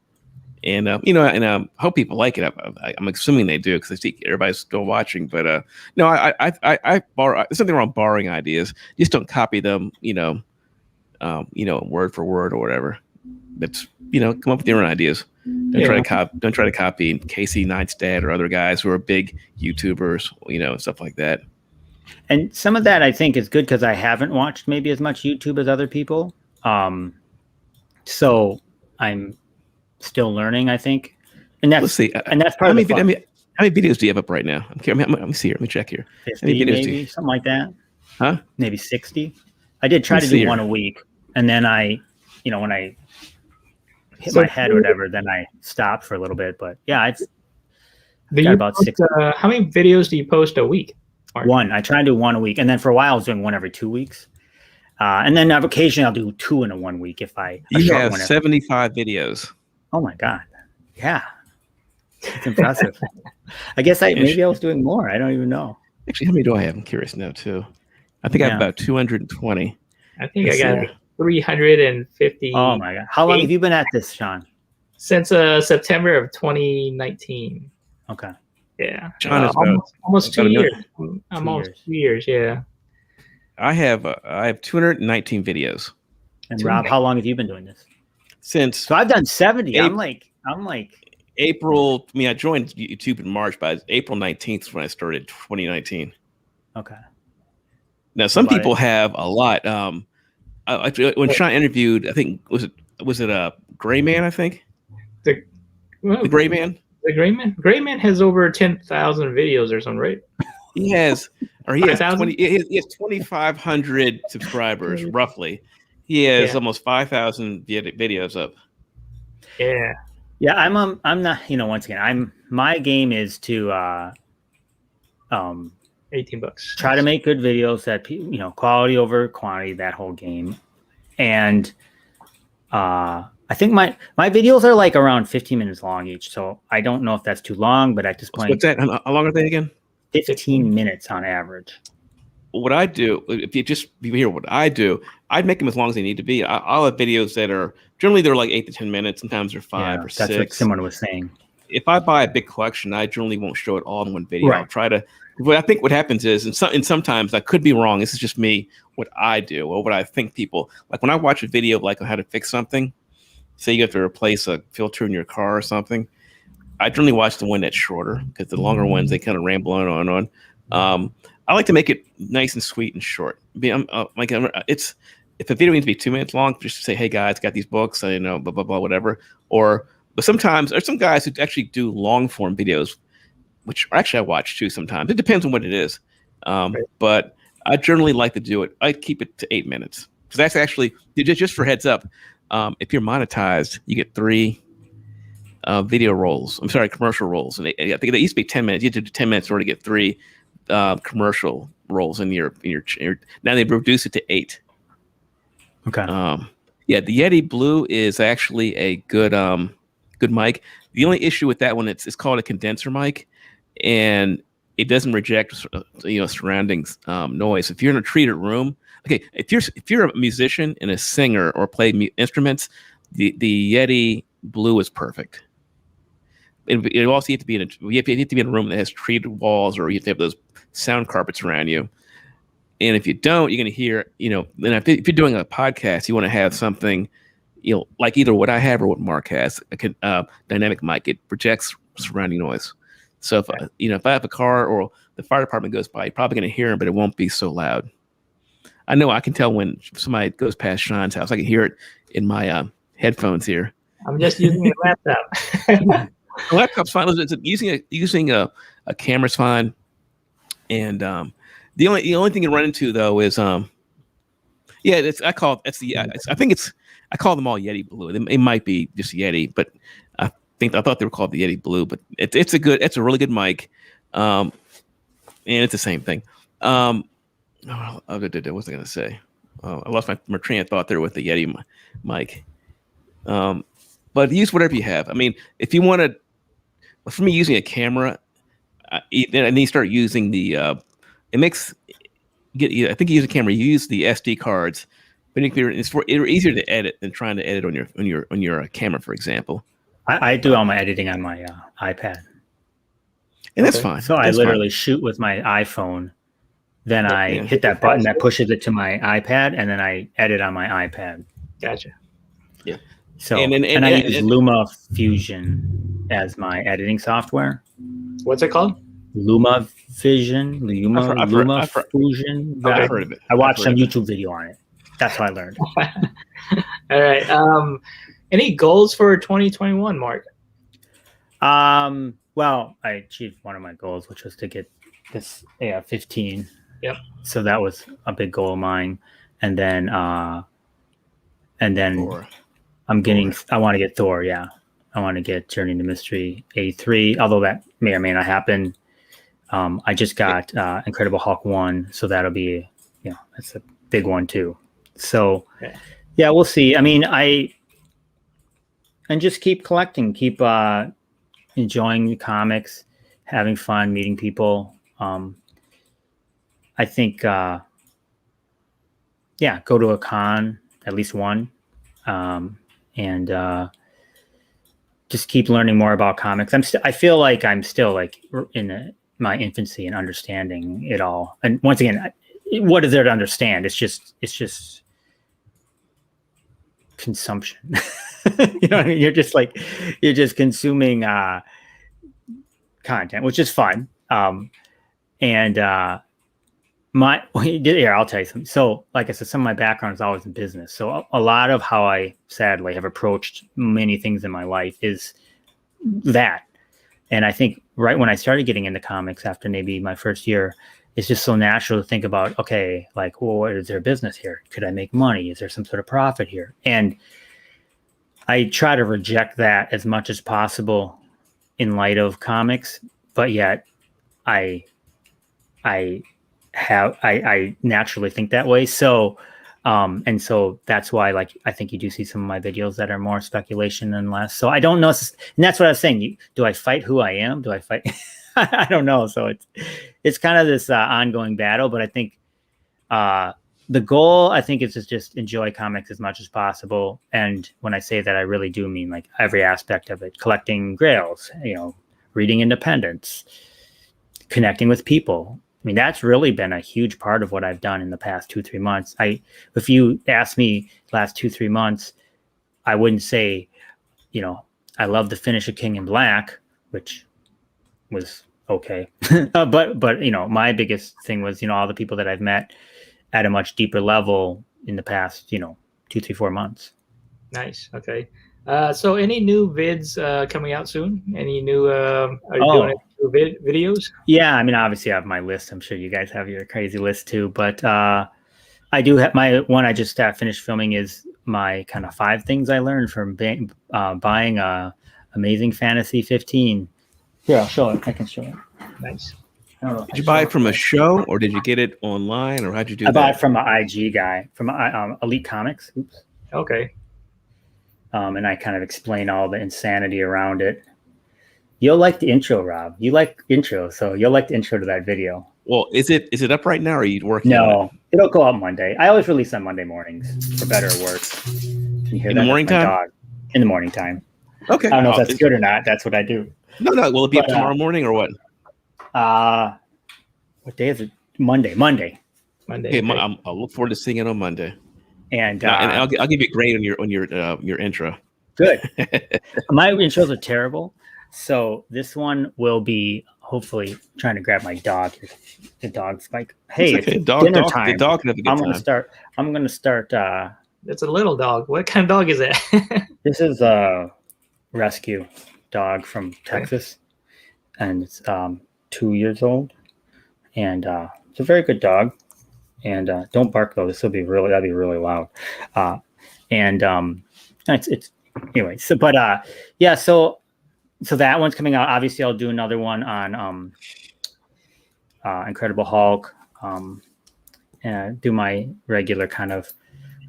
and I hope people like it. I'm assuming they do because I see everybody's still watching. But no, I borrow. There's something wrong borrowing ideas. Just don't copy them. Word for word or whatever. That's come up with your own ideas. Don't try to copy Casey Neistat or other guys who are big YouTubers, and stuff like that. And some of that I think is good because I haven't watched maybe as much YouTube as other people. So I'm still learning, I think. And that's, let's see. And that's part of the fun. How many videos do you have up right now? Let me see here. Let me check here. 50 maybe, something like that. Huh? Maybe 60. I did try to do one a week. And then when I hit my head or whatever, then I stopped for a little bit. But yeah, I've got about 60. How many videos do you post a week? One. I try to do one a week. And then for a while I was doing one every 2 weeks. And then occasionally I'll do two in a 1 week if I you have 75 videos. Oh my God. Yeah. It's impressive. I guess maybe I was doing more. I don't even know. Actually, how many do I have? I'm curious now too. I think I have about 220. I think I got 350. Oh my God. How long have you been at this, Sean? Since September of 2019. Okay. Yeah. Sean is almost 2 years. Almost 2 years, yeah. I have 219 videos. And Rob, how long have you been doing this? So I've done 70. I'm like April. I mean, I joined YouTube in March, but April 19th is when I started 2019. Okay. Now some people have a lot. When Sean interviewed, I think was it a Gray Man? I think the Gray Man. The Gray Man. Gray Man has over 10,000 videos or something, right? He has 2,500 subscribers roughly. He has almost 5,000 videos up. Yeah. Yeah, I'm not, once again, my game is to $18. Try to make good videos that quality over quantity, that whole game. And I think my videos are like around 15 minutes long each, so I don't know if that's too long, but at this point, what's that? How long are they again? 15 minutes on average. What I do, if you just hear what I do, I'd make them as long as they need to be. I'll have videos that are generally they're like 8 to 10 minutes. Sometimes they're 5 or 6. That's what someone was saying. If I buy a big collection, I generally won't show it all in one video. Right. I'll try to. What I think what happens is, and sometimes I could be wrong. This is just me. What I do, or what I think people like when I watch a video of like on how to fix something. Say you have to replace a filter in your car or something. I generally watch the one that's shorter because the longer ones they kind of ramble on and on. I like to make it nice and sweet and short. It's if a video needs to be 2 minutes long, just say, "Hey guys, got these books, I know, blah blah blah, whatever." But sometimes there's some guys who actually do long form videos, which actually I watch too. Sometimes it depends on what it is, but I generally like to do it. I keep it to 8 minutes because that's actually just for heads up. If you're monetized, you get 3 video rolls. I'm sorry, commercial rolls, and I think they used to be 10 minutes. You had to do 10 minutes in order to get 3 commercial rolls in your. Now they've reduced it to 8. Okay. Yeah, the Yeti Blue is actually a good mic. The only issue with that one, it's called a condenser mic, and it doesn't reject surrounding noise. If you're in a treated room, okay, if you're a musician and a singer or play instruments, the Yeti Blue is perfect. It also have to be in a room that has treated walls, or you have to have those sound carpets around you. And if you don't, you're going to hear, then if you're doing a podcast, you want to have something, like either what I have or what Mark has, a dynamic mic. It projects surrounding noise. So if I have a car or the fire department goes by, you're probably going to hear them, but it won't be so loud. I know I can tell when somebody goes past Sean's house. I can hear it in my headphones here. I'm just using a laptop. The laptop's fine. Using a camera's fine, and the only thing you run into though is I call them all Yeti Blue. It might be just Yeti, but I thought they were called the Yeti Blue. But it's a really good mic, and it's the same thing. What was I going to say? I lost my train of thought there with the Yeti mic. But use whatever you have. I mean, if you want to. For me, using a camera, and then you start using the. I think you use a camera. You use the SD cards, but it's easier to edit than trying to edit on your camera, for example. I do all my editing on my iPad, and that's fine. So I literally shoot with my iPhone, then I hit that button that pushes it to my iPad, and then I edit on my iPad. Gotcha. Yeah. So and I use Luma Fusion as my editing software. What's it called? Luma Fusion. Luma Fusion. I've heard of it. I watched some YouTube video on it. That's how I learned. All right. Any goals for 2021, Mark? Well, I achieved one of my goals, which was to get this 15. Yep. So that was a big goal of mine, and then Thor. I want to get Thor. Yeah. I want to get Journey into Mystery 83, although that may or may not happen. I just got Incredible Hulk 1, so that'll be, that's a big one too. So, yeah, we'll see. I mean, and just keep collecting, keep enjoying the comics, having fun, meeting people. I think, go to a con, at least one, and just keep learning more about comics. I feel like I'm still like in my infancy and understanding it all. And once again, what is there to understand? It's just consumption. What I mean? You're just consuming content, which is fun. I'll tell you something. So, like I said, some of my background is always in business. So a lot of how I sadly have approached many things in my life is that. And I think right when I started getting into comics after maybe my first year, it's just so natural to think about, okay, like, well, is there a business here? Could I make money? Is there some sort of profit here? And I try to reject that as much as possible in light of comics, but yet I naturally think that way. So, and so that's why, like, I think you do see some of my videos that are more speculation and less. So I don't know. And that's what I was saying. Do I fight who I am? Do I fight? I don't know. So it's kind of this ongoing battle, but I think the goal, I think, is to just enjoy comics as much as possible. And when I say that, I really do mean like every aspect of it, collecting grails, reading independence, connecting with people. I mean, that's really been a huge part of what I've done in the past 2-3 months. If you ask me last 2-3 months, I wouldn't say, I love to finish A King in Black, which was okay. But you know, my biggest thing was, you know, all the people that I've met at a much deeper level in the past, you know, 2, 3, 4 months. Nice. Okay. So any new vids coming out soon? Any new? Are you doing any new videos? Yeah, I mean, obviously I have my list. I'm sure you guys have your crazy list too, but I do have my one. I just finished filming is my kind of 5 things I learned from buying Amazing Fantasy 15. Here, I'll show it. I can show it. Nice. Did you buy it from a show, or did you get it online, or how'd you do that? I bought it from an IG guy, from Elite Comics. Oops. Okay. And I kind of explain all the insanity around it. You'll like the intro, Rob. You like intro, so you'll like the intro to that video. Well, is it up right now, or are you working? No, it'll go up Monday. I always release on Monday mornings, for better or worse. Can you hear in that? The morning time? Dog. In the morning time. Okay. I don't know if that's good or not. That's what I do. No. Will it be up tomorrow morning or what? What day is it? Monday. Okay, I'll look forward to seeing it on Monday. And I'll give you a grade on your intro. Good. My intros are terrible, so this one will be hopefully trying to grab my dog. The dog's like, "Hey, it's dinner time." The dog can have a good time. I'm gonna start. It's a little dog. What kind of dog is that? This is a rescue dog from Texas, and it's 2 years old, and it's a very good dog. And don't bark though. That'd be really loud. It's anyway. So, but yeah. So that one's coming out. Obviously, I'll do another one on Incredible Hulk. And do my regular kind of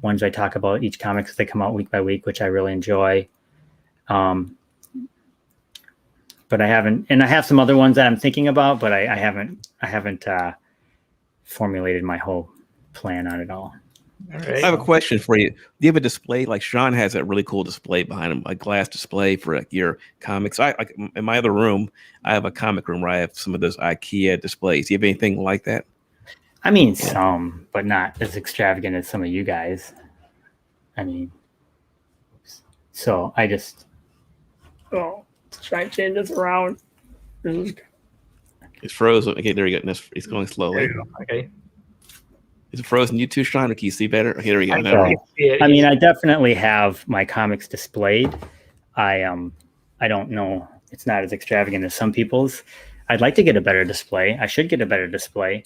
ones I talk about each comic as they come out week by week, which I really enjoy. But I haven't, and I have some other ones that I'm thinking about, but I haven't formulated my whole plan on it all. All right. I have a question for you. Do you have a display? Like Sean has a really cool display behind him, a glass display for like your comics. In my other room, I have a comic room where I have some of those IKEA displays. Do you have anything like that? I mean, some, but not as extravagant as some of you guys. I mean, so I just try and change this around. It's frozen. Okay, there you go. It's going slowly. There you go. Okay. Is it frozen? You too, Sean? Or can you see better? Okay, there we go. I mean, I definitely have my comics displayed. I don't know. It's not as extravagant as some people's. I'd like to get a better display. I should get a better display.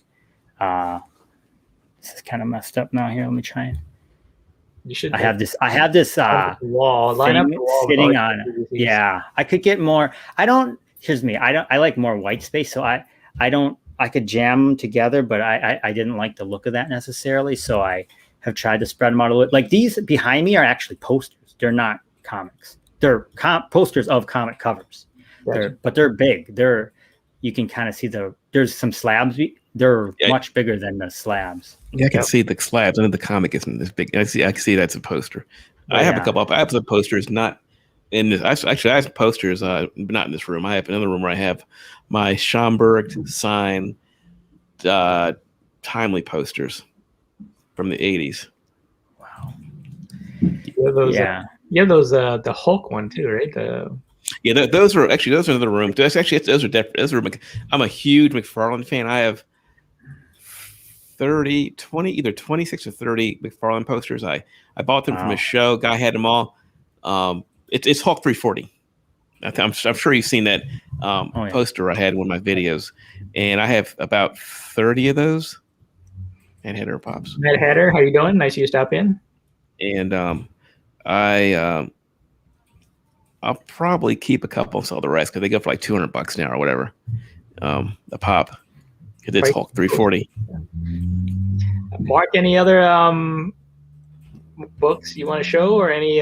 This is kind of messed up now. Here, let me try it. You should. I have this wall. Line up the wall sitting on. Yeah, I could get more. I don't. Here's me. I like more white space, so I don't. I could jam them together, but I didn't like the look of that necessarily. So I have tried to spread them out a little. Like these behind me are actually posters. They're not comics. They're posters of comic covers. Gotcha. But they're big. You can kind of see there's some slabs. They're much bigger than the slabs. Yeah, I can see the slabs. And the comic isn't this big. I can see that's a poster. I have a couple. I have some posters, not in this. Actually, I have posters, but not in this room. I have another room where I have my Schomburg sign timely posters from the 80s. Wow. You have those the Hulk one too, right? Those are in the room. Those are different. I'm a huge McFarlane fan. I have 20, either 26 or 30 McFarlane posters. I bought them from a show. Guy had them all. It's Hulk 340. I'm sure you've seen that poster I had in one of my videos, and I have about 30 of those. And Header Pops. Matt Hatter, how you doing? Nice you stop in. And I'll probably keep a couple and sell the rest because they go for like $200 now or whatever. A pop. It's Hulk 340. Mark, any other books you want to show or any?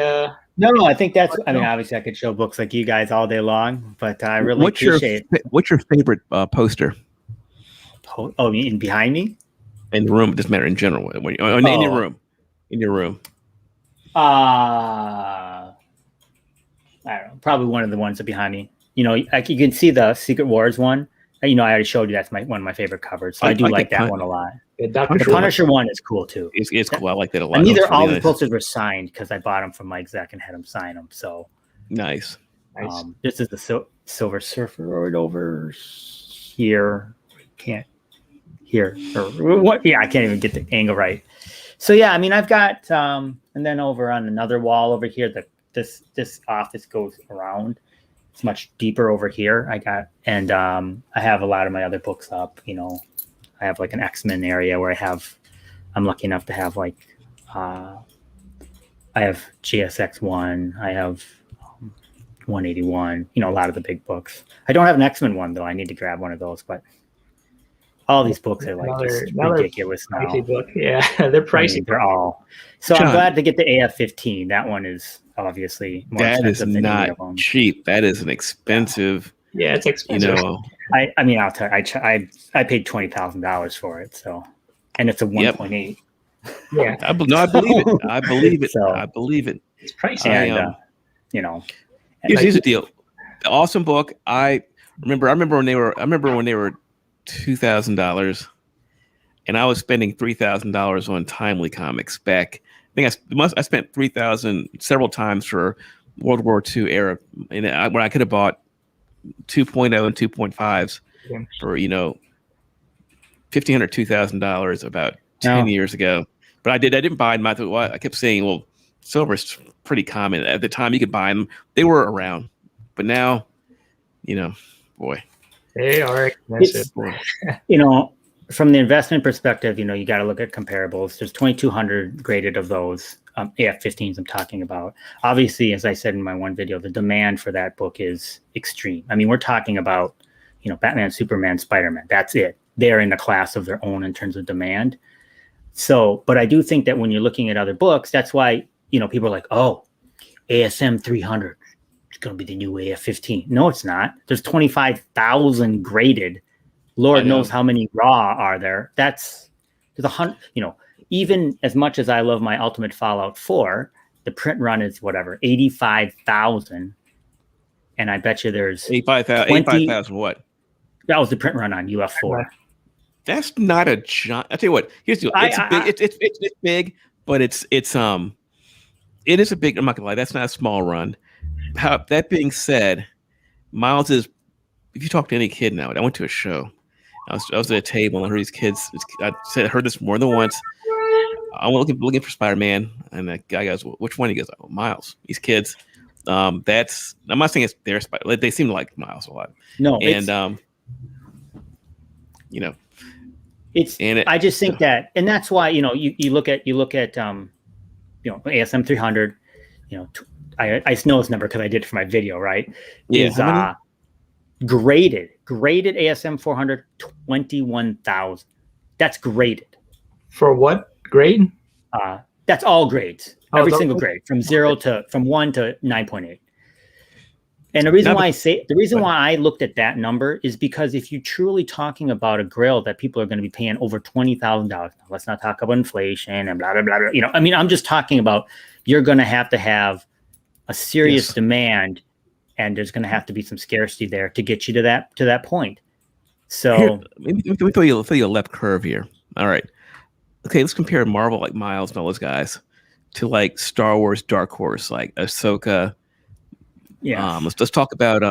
No, I think that's. I mean, obviously, I could show books like you guys all day long, but I really appreciate. What's your favorite poster? Oh, you mean behind me? In the room, it doesn't matter in general. In your room. In your room. I don't know. Probably one of the ones that behind me. You know, you can see the Secret Wars one. You know, I already showed you that's one of my favorite covers. So I do like that one a lot. The Punisher one is cool too. It's cool. I like that a lot. And neither all the posters were signed because I bought them from Mike Zack and had him sign them. So nice. This is the Silver Surfer or over here. Can't here or what? Yeah, I can't even get the angle right. So yeah, I mean, I've got and then over on another wall over here, this office goes around. It's much deeper over here. I have a lot of my other books up. You know, I have like an X-Men area where I'm lucky enough to have like I have GSX1, I have 181. You know, a lot of the big books. I don't have an X-Men one though. I need to grab one of those, but all these books are like just ridiculous now. Book. Yeah, they're pricey. I mean, they're all. So John, I'm glad to get the AF-15. That one is obviously more expensive than any of them. Cheap. That is an expensive. Yeah, it's expensive. You know, I mean, I'll tell you, I paid $20,000 for it. So, and it's a 1.8. Yeah, I believe it. I believe it. So, I believe it. It's pricey. And you know, here's the deal. The awesome book. I remember when they were $2,000, and I was spending $3,000 on Timely Comics back. I think I spent $3,000 several times for World War II era, and when I could have bought 2.0 and 2.5s for $1,500, $2,000 about 10 years ago. But I didn't buy them. I kept saying, well, silver's pretty common at the time. You could buy them; they were around, but now, boy. They are expensive. From the investment perspective, you got to look at comparables. There's 2,200 graded of those AF-15s I'm talking about. Obviously, as I said in my one video, the demand for that book is extreme. I mean, we're talking about, Batman, Superman, Spider-Man. That's it. They're in a class of their own in terms of demand. So, but I do think that when you're looking at other books, that's why, people are like, oh, ASM 300. Going to be the new AF-15. No, it's not. There's 25,000 graded. Lord knows how many raw are there. There's 100. Even as much as I love my Ultimate Fallout 4, the print run is 85,000, and I bet you there's 85,000. What? That was the print run on UF4. That's not a giant. I tell you what. Here's the deal. It's big, but it is a big. I'm not gonna lie. That's not a small run. That being said, Miles is. If you talk to any kid now, I went to a show. I was at a table and I heard these kids. I heard this more than once. I went looking for Spider-Man, and the guy goes, well, "Which one?" He goes, "Oh, Miles." These kids. I'm not saying it's their Spider. They seem to like Miles a lot. No, and I just think that, and that's why you look at ASM 300. I know this number because I did it for my video, right? Yeah. Is graded ASM 400 21,000. That's graded. For what grade? That's all grades. Every single grade from 1 to 9.8. And the reason why I looked at that number is because if you're truly talking about a grill that people are going to be paying over $20,000, let's not talk about inflation and blah blah blah. I mean, I'm just talking about you're going to have a serious demand, and there's going to have to be some scarcity there to get you to that point. So let me throw you a left curve here. All right, okay, let's compare Marvel, like Miles and all those guys, to like Star Wars Dark Horse, like Ahsoka. Yeah. Let's talk about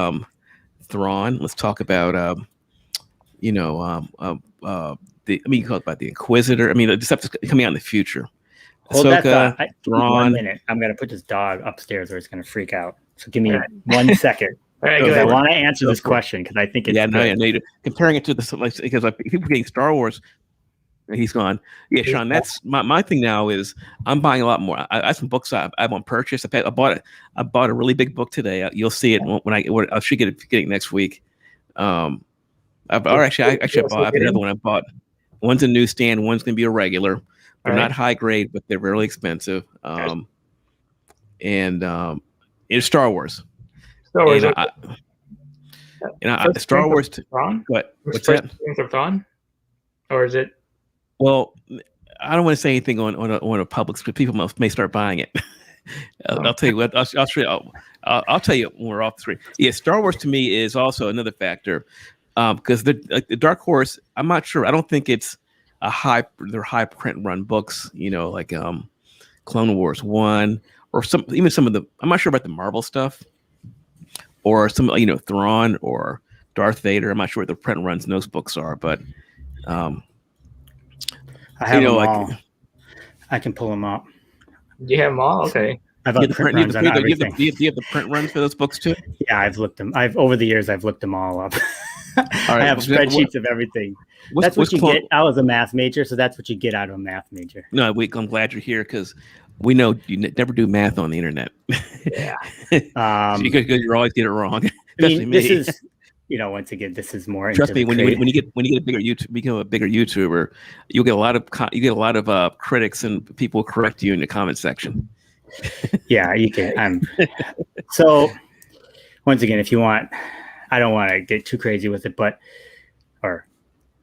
Thrawn. Let's talk about you call it about the Inquisitor. I mean, the stuff that's coming out in the future. Ahsoka, Thrawn. 1 minute. I'm gonna put this dog upstairs, or it's gonna freak out. So give me 1 second. All right, I want to answer this question because I think it's comparing it to because people getting Star Wars. He's gone. Yeah, Sean. That's my thing now. Is I'm buying a lot more. I have some books I want purchase. I bought a really big book today. You'll see it when I should get it next week. I have another one I bought. One's a newsstand. One's going to be a regular. They're not high grade, but they're really expensive. And it's Star Wars. Star Wars. Star Wars. Thrawn? What's that? Of Thrawn? Or is it? Well, I don't want to say anything on a public, because people may start buying it. I'll tell you what. I'll tell you when we're off the screen. Yeah, Star Wars to me is also another factor, because the Dark Horse. I'm not sure. I don't think it's they're high print run books. Like Clone Wars 1 or some of the. I'm not sure about the Marvel stuff, or some Thrawn or Darth Vader. I'm not sure what the print runs in those books are, but I have them all. I can pull them up. You have them all? Okay. I've got print runs on everything. Do you have the print runs for those books too? Yeah, I've looked them. Over the years, I've looked them all up. All right, I have spreadsheets of everything. That's what you get. I was a math major, so that's what you get out of a math major. No, I'm glad you're here because we know you never do math on the internet. Yeah. Because you always get it wrong. I mean, this is, once again, this is more. Trust me, when you get a bigger become a bigger YouTuber, you'll get a lot of critics and people correct you in the comment section. Yeah, you can. So, once again, if you want, I don't want to get too crazy with it, or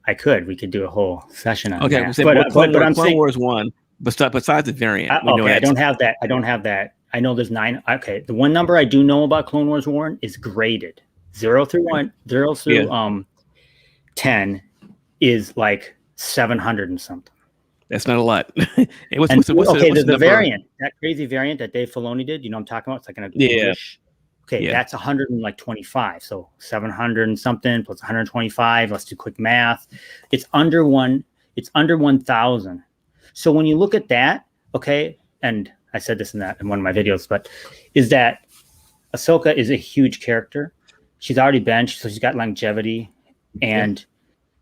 I could. We could do a whole session on that. But I'm saying Clone Wars 1, besides the variant. Okay, I don't have that. I know there's 9. Okay, the one number I do know about Clone Wars 1 is graded. 0 through 10 is like 700 and something. That's not a lot. The variant, that crazy variant that Dave Filoni did, I'm talking about, it's like an English. Okay, that's 125. So 700 and something plus 125. Let's do quick math. It's under 1,000. So when you look at that, okay, and I said this in one of my videos, but is that Ahsoka is a huge character. She's already been, so she's got longevity, and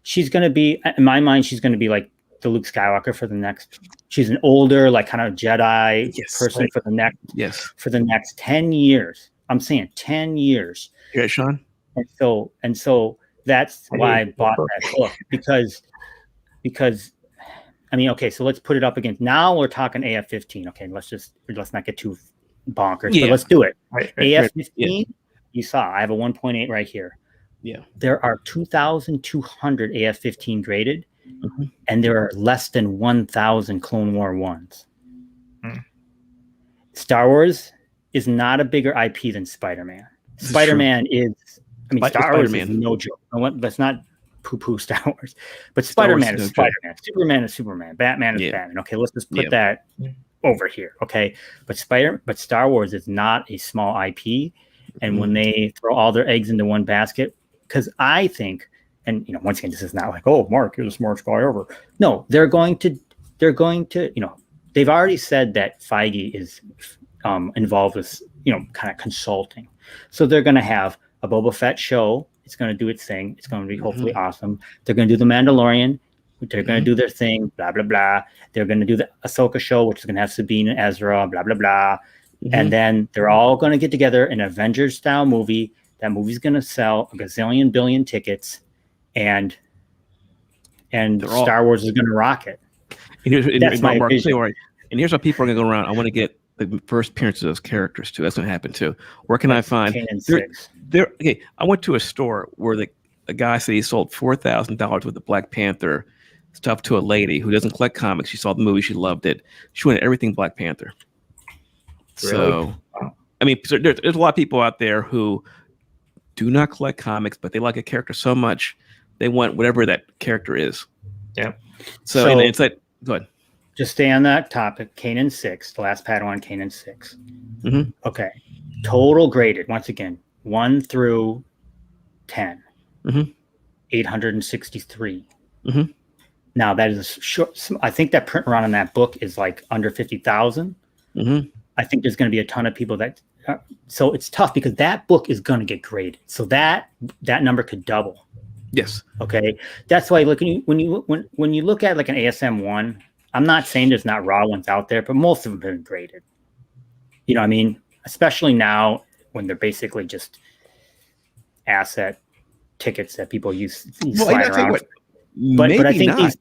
she's going to be, in my mind, she's going to be like the Luke Skywalker for the next. She's an older, like kind of Jedi person for the next 10 years. I'm saying 10 years. Yeah, Sean. And so that's why I bought that book because I mean, okay, so let's put it up against. Now we're talking AF-15. Okay, let's not get too bonkers, but let's do it. Right, AF-15. You saw I have a 1.8 right here. Yeah. There are 2,200 AF-15 graded, and there are less than 1,000 Clone War 1s. Star Wars is not a bigger IP than Spider-Man. Spider-Man is, Star Wars is no joke. Let's not poo-poo Star Wars. But Spider-Man is Spider-Man. Superman is Superman. Batman is Batman. Okay, let's just put that over here. Okay. But Star Wars is not a small IP. And when they throw all their eggs into one basket, because I think, and once again, this is not like, oh, Mark, you're the smartest guy ever. No, they're going to, they've already said that Feige is involved with, kind of consulting. So they're going to have a Boba Fett show. It's going to do its thing. It's going to be hopefully awesome. They're going to do the Mandalorian. They're going to do their thing, blah, blah, blah. They're going to do the Ahsoka show, which is going to have Sabine and Ezra, blah, blah, blah. And then they're all going to get together in an Avengers-style movie. That movie's going to sell a gazillion billion tickets, and Star Wars is going to rock it. That's my vision. And here's how people are going to go around. I want to get the first appearance of those characters too. That's going to happen too. Where can I find? Okay, I went to a store where a guy said he sold $4,000 worth of Black Panther stuff to a lady who doesn't collect comics. She saw the movie, she loved it. She wanted everything Black Panther. Really? So, there's a lot of people out there who do not collect comics, but they like a character so much they want whatever that character is. Yeah. So and it's like, go ahead. Just stay on that topic. Kanan 6, the last Padawan, Kanan 6. Okay. Total graded, once again, 1 through 10. 863. Now that is short. I think that print run on that book is like under 50,000. I think there's going to be a ton of people that. So it's tough because that book is going to get graded. So that number could double. Yes. Okay. That's why when you look at like an ASM 1, I'm not saying there's not raw ones out there, but most of them have been graded. You know what I mean? Especially now when they're basically just asset tickets that people use slide around. But I think that's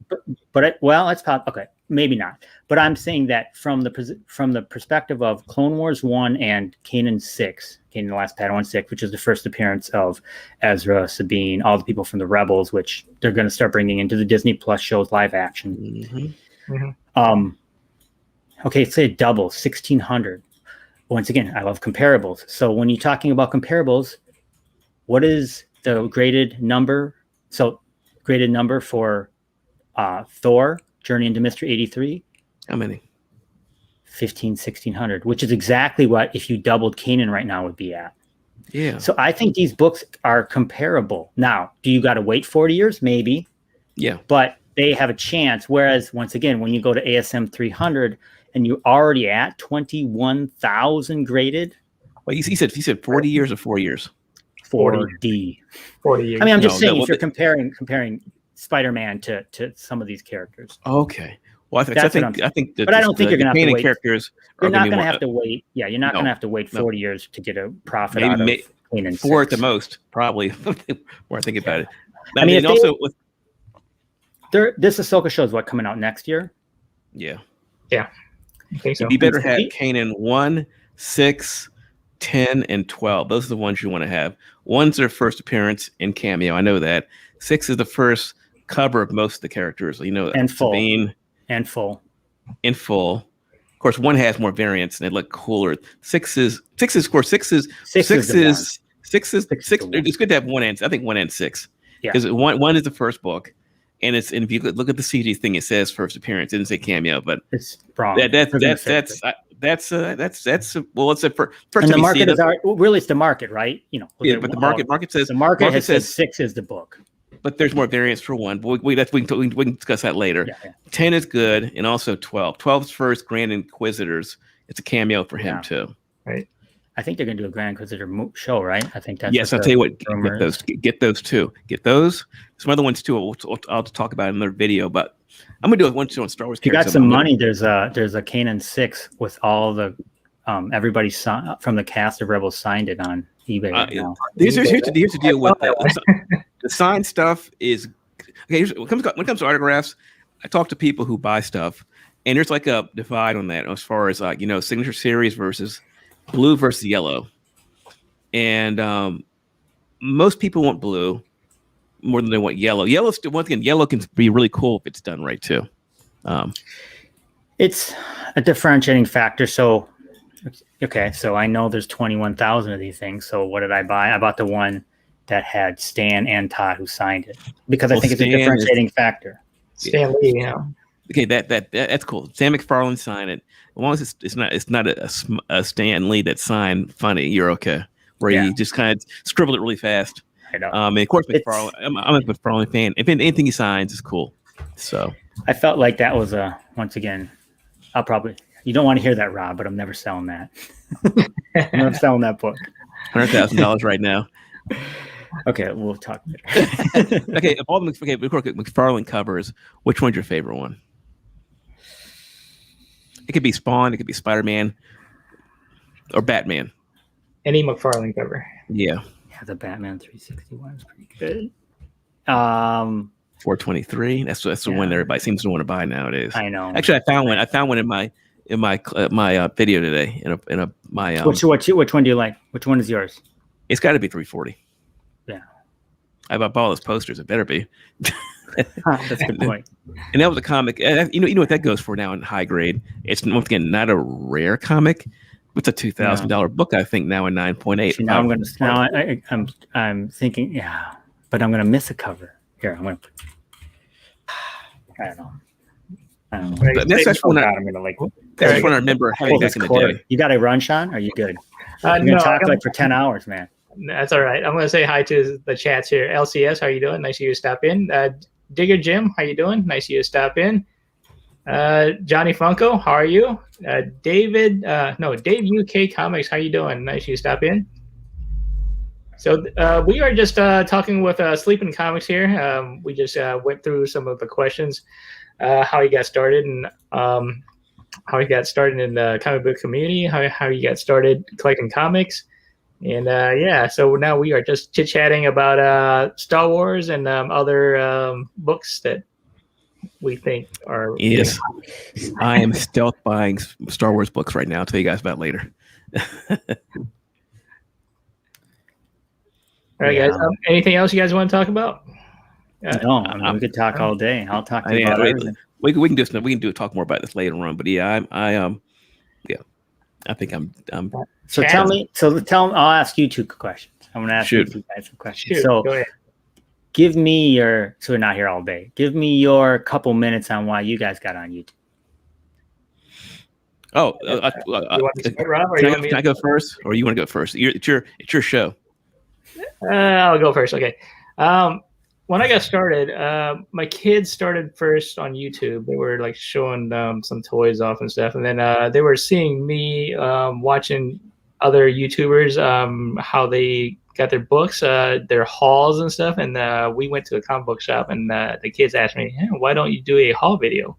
probably okay. Maybe not. But I'm saying that from the perspective of Clone Wars 1 and Kanan 6, Kanan the Last Padawan 6, which is the first appearance of Ezra, Sabine, all the people from the Rebels, which they're going to start bringing into the Disney Plus shows live action. Okay, say it doubles, 1,600. Once again, I love comparables. So when you're talking about comparables, what is the graded number? So graded number for Thor, Journey into Mystery 83. How many? 1,500, 1,600, which is exactly what if you doubled Kanan right now would be at. Yeah. So I think these books are comparable. Now, do you got to wait 40 years? Maybe. Yeah. But they have a chance. Whereas, once again, when you go to ASM 300 and you're already at 21,000 graded. Well, he said 40 years or 4 years? 4D. 40 years. I mean, I'm just saying, if you're comparing Spider-Man to some of these characters. Okay. Well, I think but I don't think you're going to have to wait. Characters you're not going to have to wait. Yeah, you're not going to have to wait 40 years to get a profit out of Kanan 4 6. at the most, probably. More I think about it. I mean, this Ahsoka show is what, coming out next year? Yeah. Yeah. I think so. You better have Kanan 1, 6, 10, and 12. Those are the ones you want to have. 1's their first appearance in cameo. I know that. 6 is the first cover of most of the characters. You know, and full. Sabine, and full. In full. Of course, 1 has more variants and they look cooler. 6 is it's good to have 1 and I think 1 and 6. Because 1 is the first book. And if you look at the CG thing, it says first appearance. It didn't say cameo, but it's wrong. Well, it's a first. And the market is really, it's the market, right? You know, yeah, but the market says the market says 6 is the book. But there's more variants for 1. We can discuss that later. Yeah. 10 is good, and also 12. 12's first Grand Inquisitors. It's a cameo for him too. Right. I think they're going to do a Grand Inquisitor show, right? I think that's yes. I'll tell you what. Get those too. Get those. Some other ones too. I'll talk about in another video. But I'm gonna do one on Star Wars. If you got some money, there's a Kanan 6 with all the everybody from the cast of Rebels signed it on eBay right now. Here's the deal with that. The signed stuff is okay. When it comes to autographs, I talk to people who buy stuff, and there's like a divide on that as far as signature series versus blue versus yellow. And most people want blue more than they want yellow. Yellow can be really cool if it's done right too. It's a differentiating factor. So, okay, so I know there's 21,000 of these things. So what did I buy? I bought the one that had Stan and Todd who signed it because I think it's a differentiating factor. Stan Lee, yeah. Okay, that's cool. Sam McFarlane signed it. As long as it's not a Stan Lee that signed funny, you're okay. Where you just kind of scribbled it really fast. I know. And of course, McFarlane. I'm a McFarlane fan. If anything he signs is cool. So I felt like that was once again. You don't want to hear that, Rob, but I'm never selling that. I'm never selling that book. $100,000 right now. Okay, we'll talk later. Okay, of all the McFarlane covers, which one's your favorite one? It could be Spawn, it could be Spider-Man, or Batman. Any McFarlane cover. Yeah. Yeah, the Batman 361 is pretty good. 423. That's the one everybody seems to want to buy nowadays. I know. Actually, I found one in my video today. Which one do you like? Which one is yours? It's got to be 340. Yeah. I bought all those posters. It better be. That's a good point. And that was a comic. You know what that goes for now in high grade. It's once again not a rare comic. It's a $2,000 book, I think, now in 9.8. Now I'm thinking, but I'm gonna miss a cover. Here, I'm gonna. I don't know. That's when I remember having back in the day. You got to run, Sean? Are you good? You're gonna talk for 10 hours, man. That's all right. I'm gonna say hi to the chats here. LCS, how you doing? Nice of you to stop in. Digger Jim, how you doing? Nice of you to stop in. Johnny Funko, how are you? Dave UK Comics, how you doing? Nice of you to stop in. So we are just talking with Sleepyn Comics here. We just went through some of the questions, how you got started, and how you got started in the comic book community, how you got started collecting comics. And so now we are just chit-chatting about Star Wars and other books that we think are... Yes, I am stealth buying Star Wars books right now. I'll tell you guys about later. All right, guys. Anything else you guys want to talk about? No, we could talk all day. I'll talk to you about everything. We can talk more about this later on. But I think I'm. So tell me. I'll ask you two questions. I'm going to ask you two guys some questions. Go ahead. Give me your. So we're not here all day. Give me your couple minutes on why you guys got on YouTube. Oh, You want to start, Rob, or can I go first, or you want to go first? It's your show. I'll go first. Okay. When I got started, my kids started first on YouTube. They were like showing some toys off and stuff, and then they were seeing me watching other YouTubers how they got their books, their hauls and stuff. And we went to a comic book shop, and the kids asked me, hey, "Why don't you do a haul video?"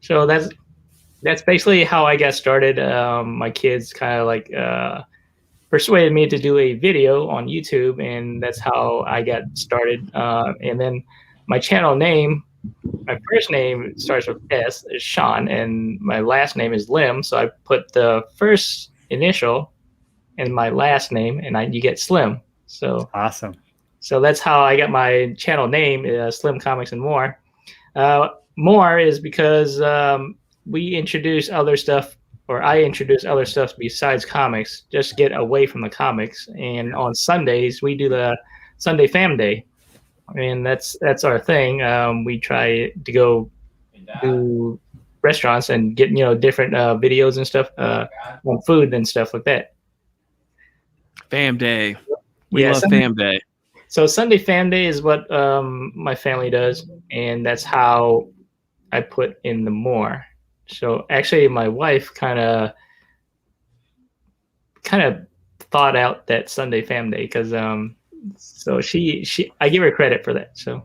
So that's basically how I got started. My kids kind of like persuaded me to do a video on YouTube, and that's how I got started. And then my channel name, my first name starts with S, is Sean, and my last name is Lim. So I put the first initial and my last name, and you get Slim. So awesome. So that's how I got my channel name, Slim Comics and More. More is because we introduce other stuff, or I introduce other stuff besides comics, just get away from the comics. And on Sundays, we do the Sunday Fam Day. I mean, that's our thing. We try to go to restaurants and get, different videos and stuff on food and stuff like that. Fam Day. We love Fam Day. So Sunday Fam Day is what my family does, and that's how I put in the more. So actually, my wife kind of thought out that Sunday Fam Day, because so she I give her credit for that. So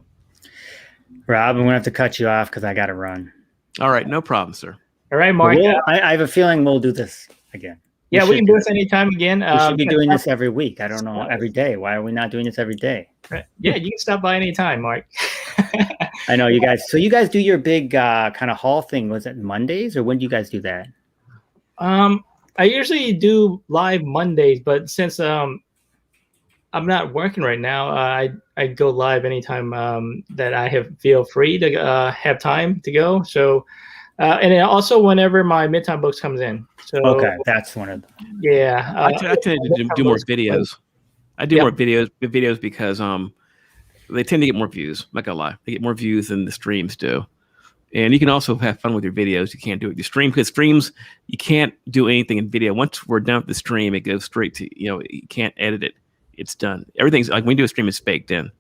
Rob, I'm gonna have to cut you off because I got to run. All right, no problem, sir. All right, Mark. I have a feeling we'll do this again. Yeah, we can do this anytime again. We should be doing this every week. I don't know, every day. Why are we not doing this every day? Yeah, you can stop by anytime, Mark. I know you guys. So you guys do your big kind of haul thing. Was it Mondays, or when do you guys do that? I usually do live Mondays, but since I'm not working right now, I go live anytime that I feel free to have time to go. So. And then also whenever my midtime books comes in. So okay, that's one of them. Yeah, I tend to do more videos. I do more videos because they tend to get more views. I'm not gonna lie, they get more views than the streams do. And you can also have fun with your videos. You can't do it with your stream, because streams you can't do anything in video. Once we're done with the stream, it goes straight to you can't edit it. It's done. Everything's like when you do a stream, it's baked in.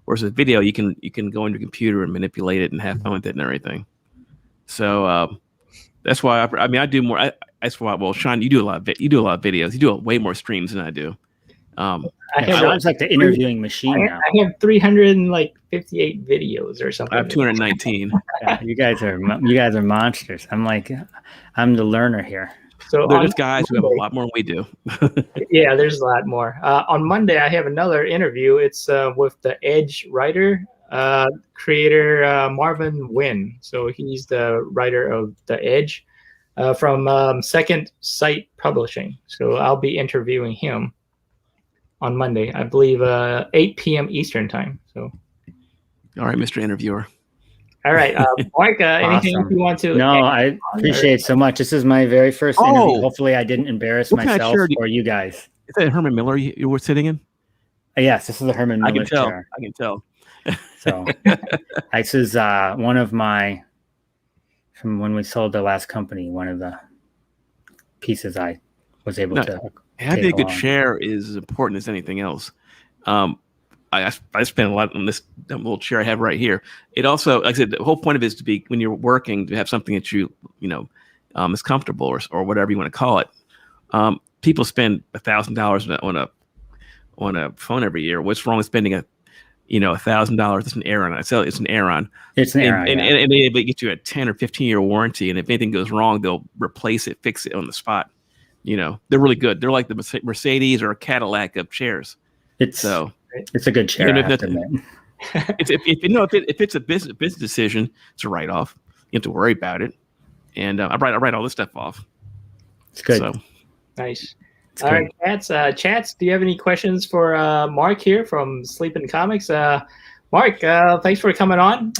Whereas with video, you can go on your computer and manipulate it and have fun with it and everything. So that's why I do more. That's why. Well, Sean, you do a lot of videos. You do way more streams than I do. Sean's like the interviewing machine now. I have 358 videos or something. I have 219. Yeah, you guys are monsters. I'm the learner here. So there's guys who have a lot more than we do. Yeah, there's a lot more. On Monday, I have another interview. It's with the Edge writer. Creator Marvin Wynn. So he's the writer of The Edge from Second Sight Publishing. So I'll be interviewing him on Monday, I believe 8 p.m. Eastern time. So, all right, Mr. Interviewer. All right, Mark, anything Awesome. you want to? No, I appreciate it so much. This is my very first interview. Hopefully I didn't embarrass myself or you guys. Is that Herman Miller you were sitting in? Yes, this is the Herman Miller chair. I can tell. So this is one of my, from when we sold the last company, one of the pieces I was able to having a good chair is as important as anything else. I spent a lot on this little chair I have right here. It also, like I said, the whole point of it is to be, when you're working, to have something that is comfortable or whatever you want to call it. People spend $1,000 on a phone every year. What's wrong with spending $1,000? It's an Aeron. I sell it's an Aeron. It's an Aeron, and they get you a 10 or 15-year warranty. And if anything goes wrong, they'll replace it, fix it on the spot. They're really good. They're like the Mercedes or Cadillac of chairs. It's a good chair. If it's a business decision, it's a write off. You have to worry about it. And I write all this stuff off. It's good. So. Nice. All right, Chats, do you have any questions for Mark here from Sleepyn Comics? Mark, thanks for coming on.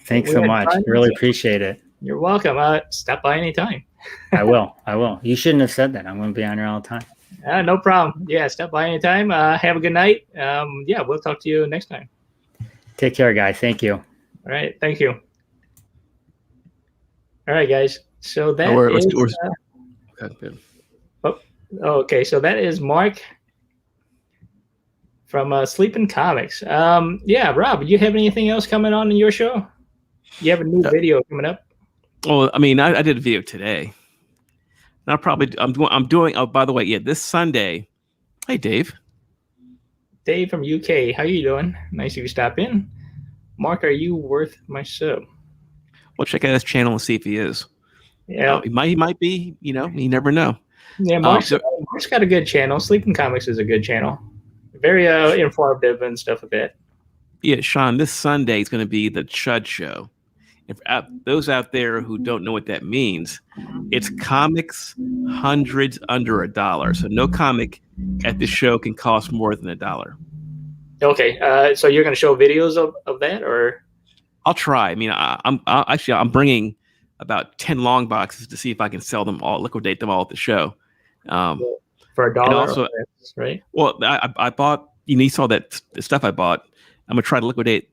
Thanks so much. Really appreciate it. You're welcome. Stop by anytime. I will. You shouldn't have said that. I'm going to be on here all the time. No problem. Yeah, stop by anytime. Have a good night. We'll talk to you next time. Take care, guys. Thank you. All right. Thank you. All right, guys. So that is. Okay, good. Okay, so that is Mark from Sleepyn Comics. Yeah, Rob, do you have anything else coming on in your show? You have a new video coming up. Well, I mean, I did a video today. I'm doing. Oh, by the way, this Sunday. Hey, Dave. Dave from UK. How you doing? Nice of you stop in. Mark, are you worth my sub? Well, check out his channel and see if he is. Yeah, he might be. You never know. Yeah, Mark's got a good channel. Sleepyn Comics is a good channel. Very informative and stuff like that. Yeah, Sean, this Sunday is going to be the Chud Show. If those out there who don't know what that means, it's comics hundreds under $1. So no comic at the show can cost more than $1. Okay, so you're going to show videos of that, or? I'll try. I mean, I'm bringing about 10 long boxes to see if I can sell them all, liquidate them all at the show. For $1, also, right? Well, I bought. You saw the stuff I bought. I'm gonna try to liquidate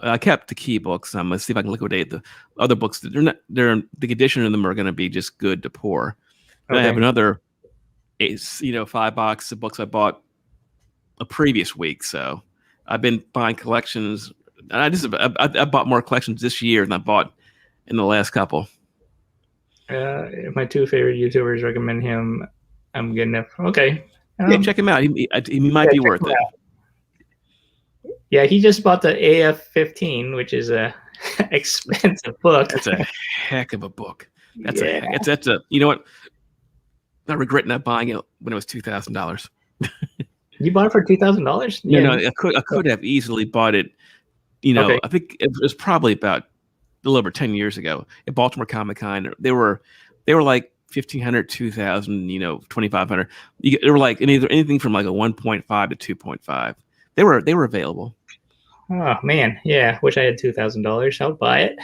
I kept the key books. I'm gonna see if I can liquidate the other books. The condition of them are gonna be just good to pour. Okay. I have another, 5 boxes of books I bought a previous week. So I've been buying collections, and I bought more collections this year than I bought in the last couple. My 2 favorite YouTubers recommend him. I'm good enough. Okay. Check him out. He might be worth it. Yeah, he just bought the AF-15, which is a expensive book. That's a heck of a book. That's a. You know what? I regret not buying it when it was $2,000. You bought it for $2,000? No, I could have easily bought it. I think it was probably about a little over 10 years ago at Baltimore Comic-Con. They were like $1,500, $2,000, $2,500. They were like anything from like a 1.5 to 2.5. They were available. Oh man, yeah. Wish I had $2,000. I'll buy it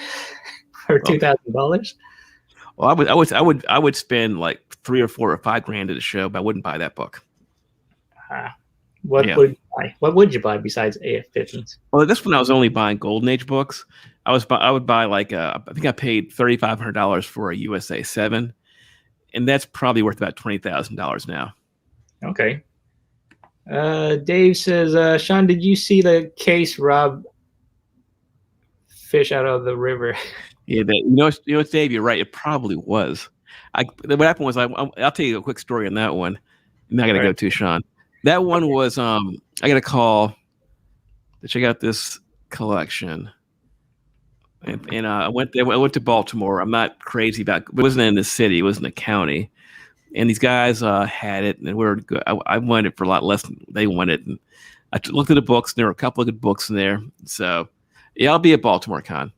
for $2,000. Well, I would spend like $3 or $4 or $5 grand at a show, but I wouldn't buy that book. What would you buy? What would you buy besides AF-15s? Well, this one I was only buying Golden Age books. I would buy like I think I paid $3,500 for a USA 7, and that's probably worth about $20,000 now. Okay. Dave says, Sean, did you see the case Rob fish out of the river? Yeah, Dave, you're right. It probably was. What happened was I'll tell you a quick story on that one. I'm not gonna go to Sean. That one was I got a call to check out this collection, and I went there. I went to Baltimore. I'm not crazy about. It wasn't in the city. It was in the county. And these guys had it, and we were good. I wanted it for a lot less than they wanted. And I looked at the books, and there were a couple of good books in there. So, yeah, I'll be at Baltimore Con.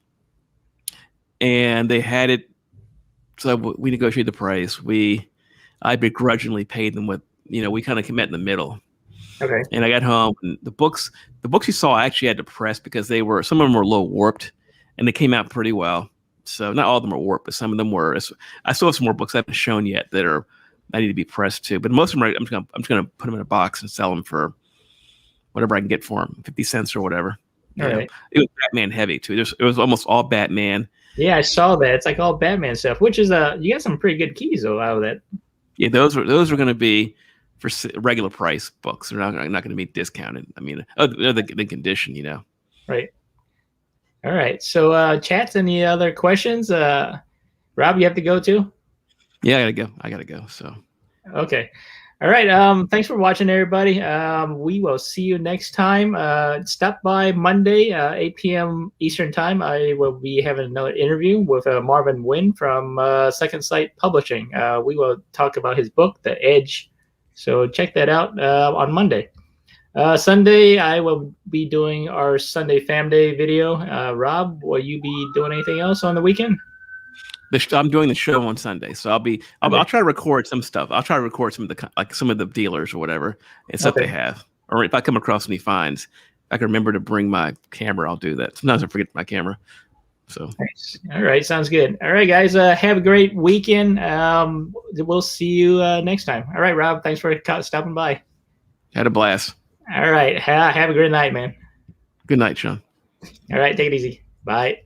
And they had it. So we negotiated the price. I begrudgingly paid them with, we kind of met in the middle. Okay. And I got home, and the books you saw, I actually had to press because some of them were a little warped, and they came out pretty well. So not all of them are warped, but some of them were. I still have some more books I haven't shown yet that I need to be pressed too. But most of them I'm just gonna put them in a box and sell them for whatever I can get for them, 50 cents or whatever. Right. It was Batman heavy too. It was almost all Batman. Yeah, I saw that. It's like all Batman stuff, which is you got some pretty good keys though out of that. Yeah, those are going to be for regular price books. They're not going to be discounted. I mean, the condition, Right. All right. So, chats. Any other questions? Rob, you have to go too. Yeah, I gotta go. So. Okay. All right. Thanks for watching, everybody. We will see you next time. Stop by Monday, 8 p.m. Eastern time. I will be having another interview with Marvin Wynn from Second Sight Publishing. We will talk about his book, The Edge. So check that out on Monday. Sunday, I will be doing our Sunday Fam Day video. Rob, will you be doing anything else on the weekend? I'm doing the show on Sunday, so I'll try to record some stuff. I'll try to record some of the dealers or whatever and stuff they have. Or if I come across any finds, if I can remember to bring my camera, I'll do that. Sometimes I forget my camera. So nice. All right, sounds good. All right, guys, have a great weekend. We'll see you next time. All right, Rob, thanks for stopping by. Had a blast. All right, have a great night, man. Good night, Sean. All right, take it easy. Bye.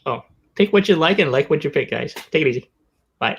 Oh. take what you like and like what you pick, guys. Take it easy. Bye.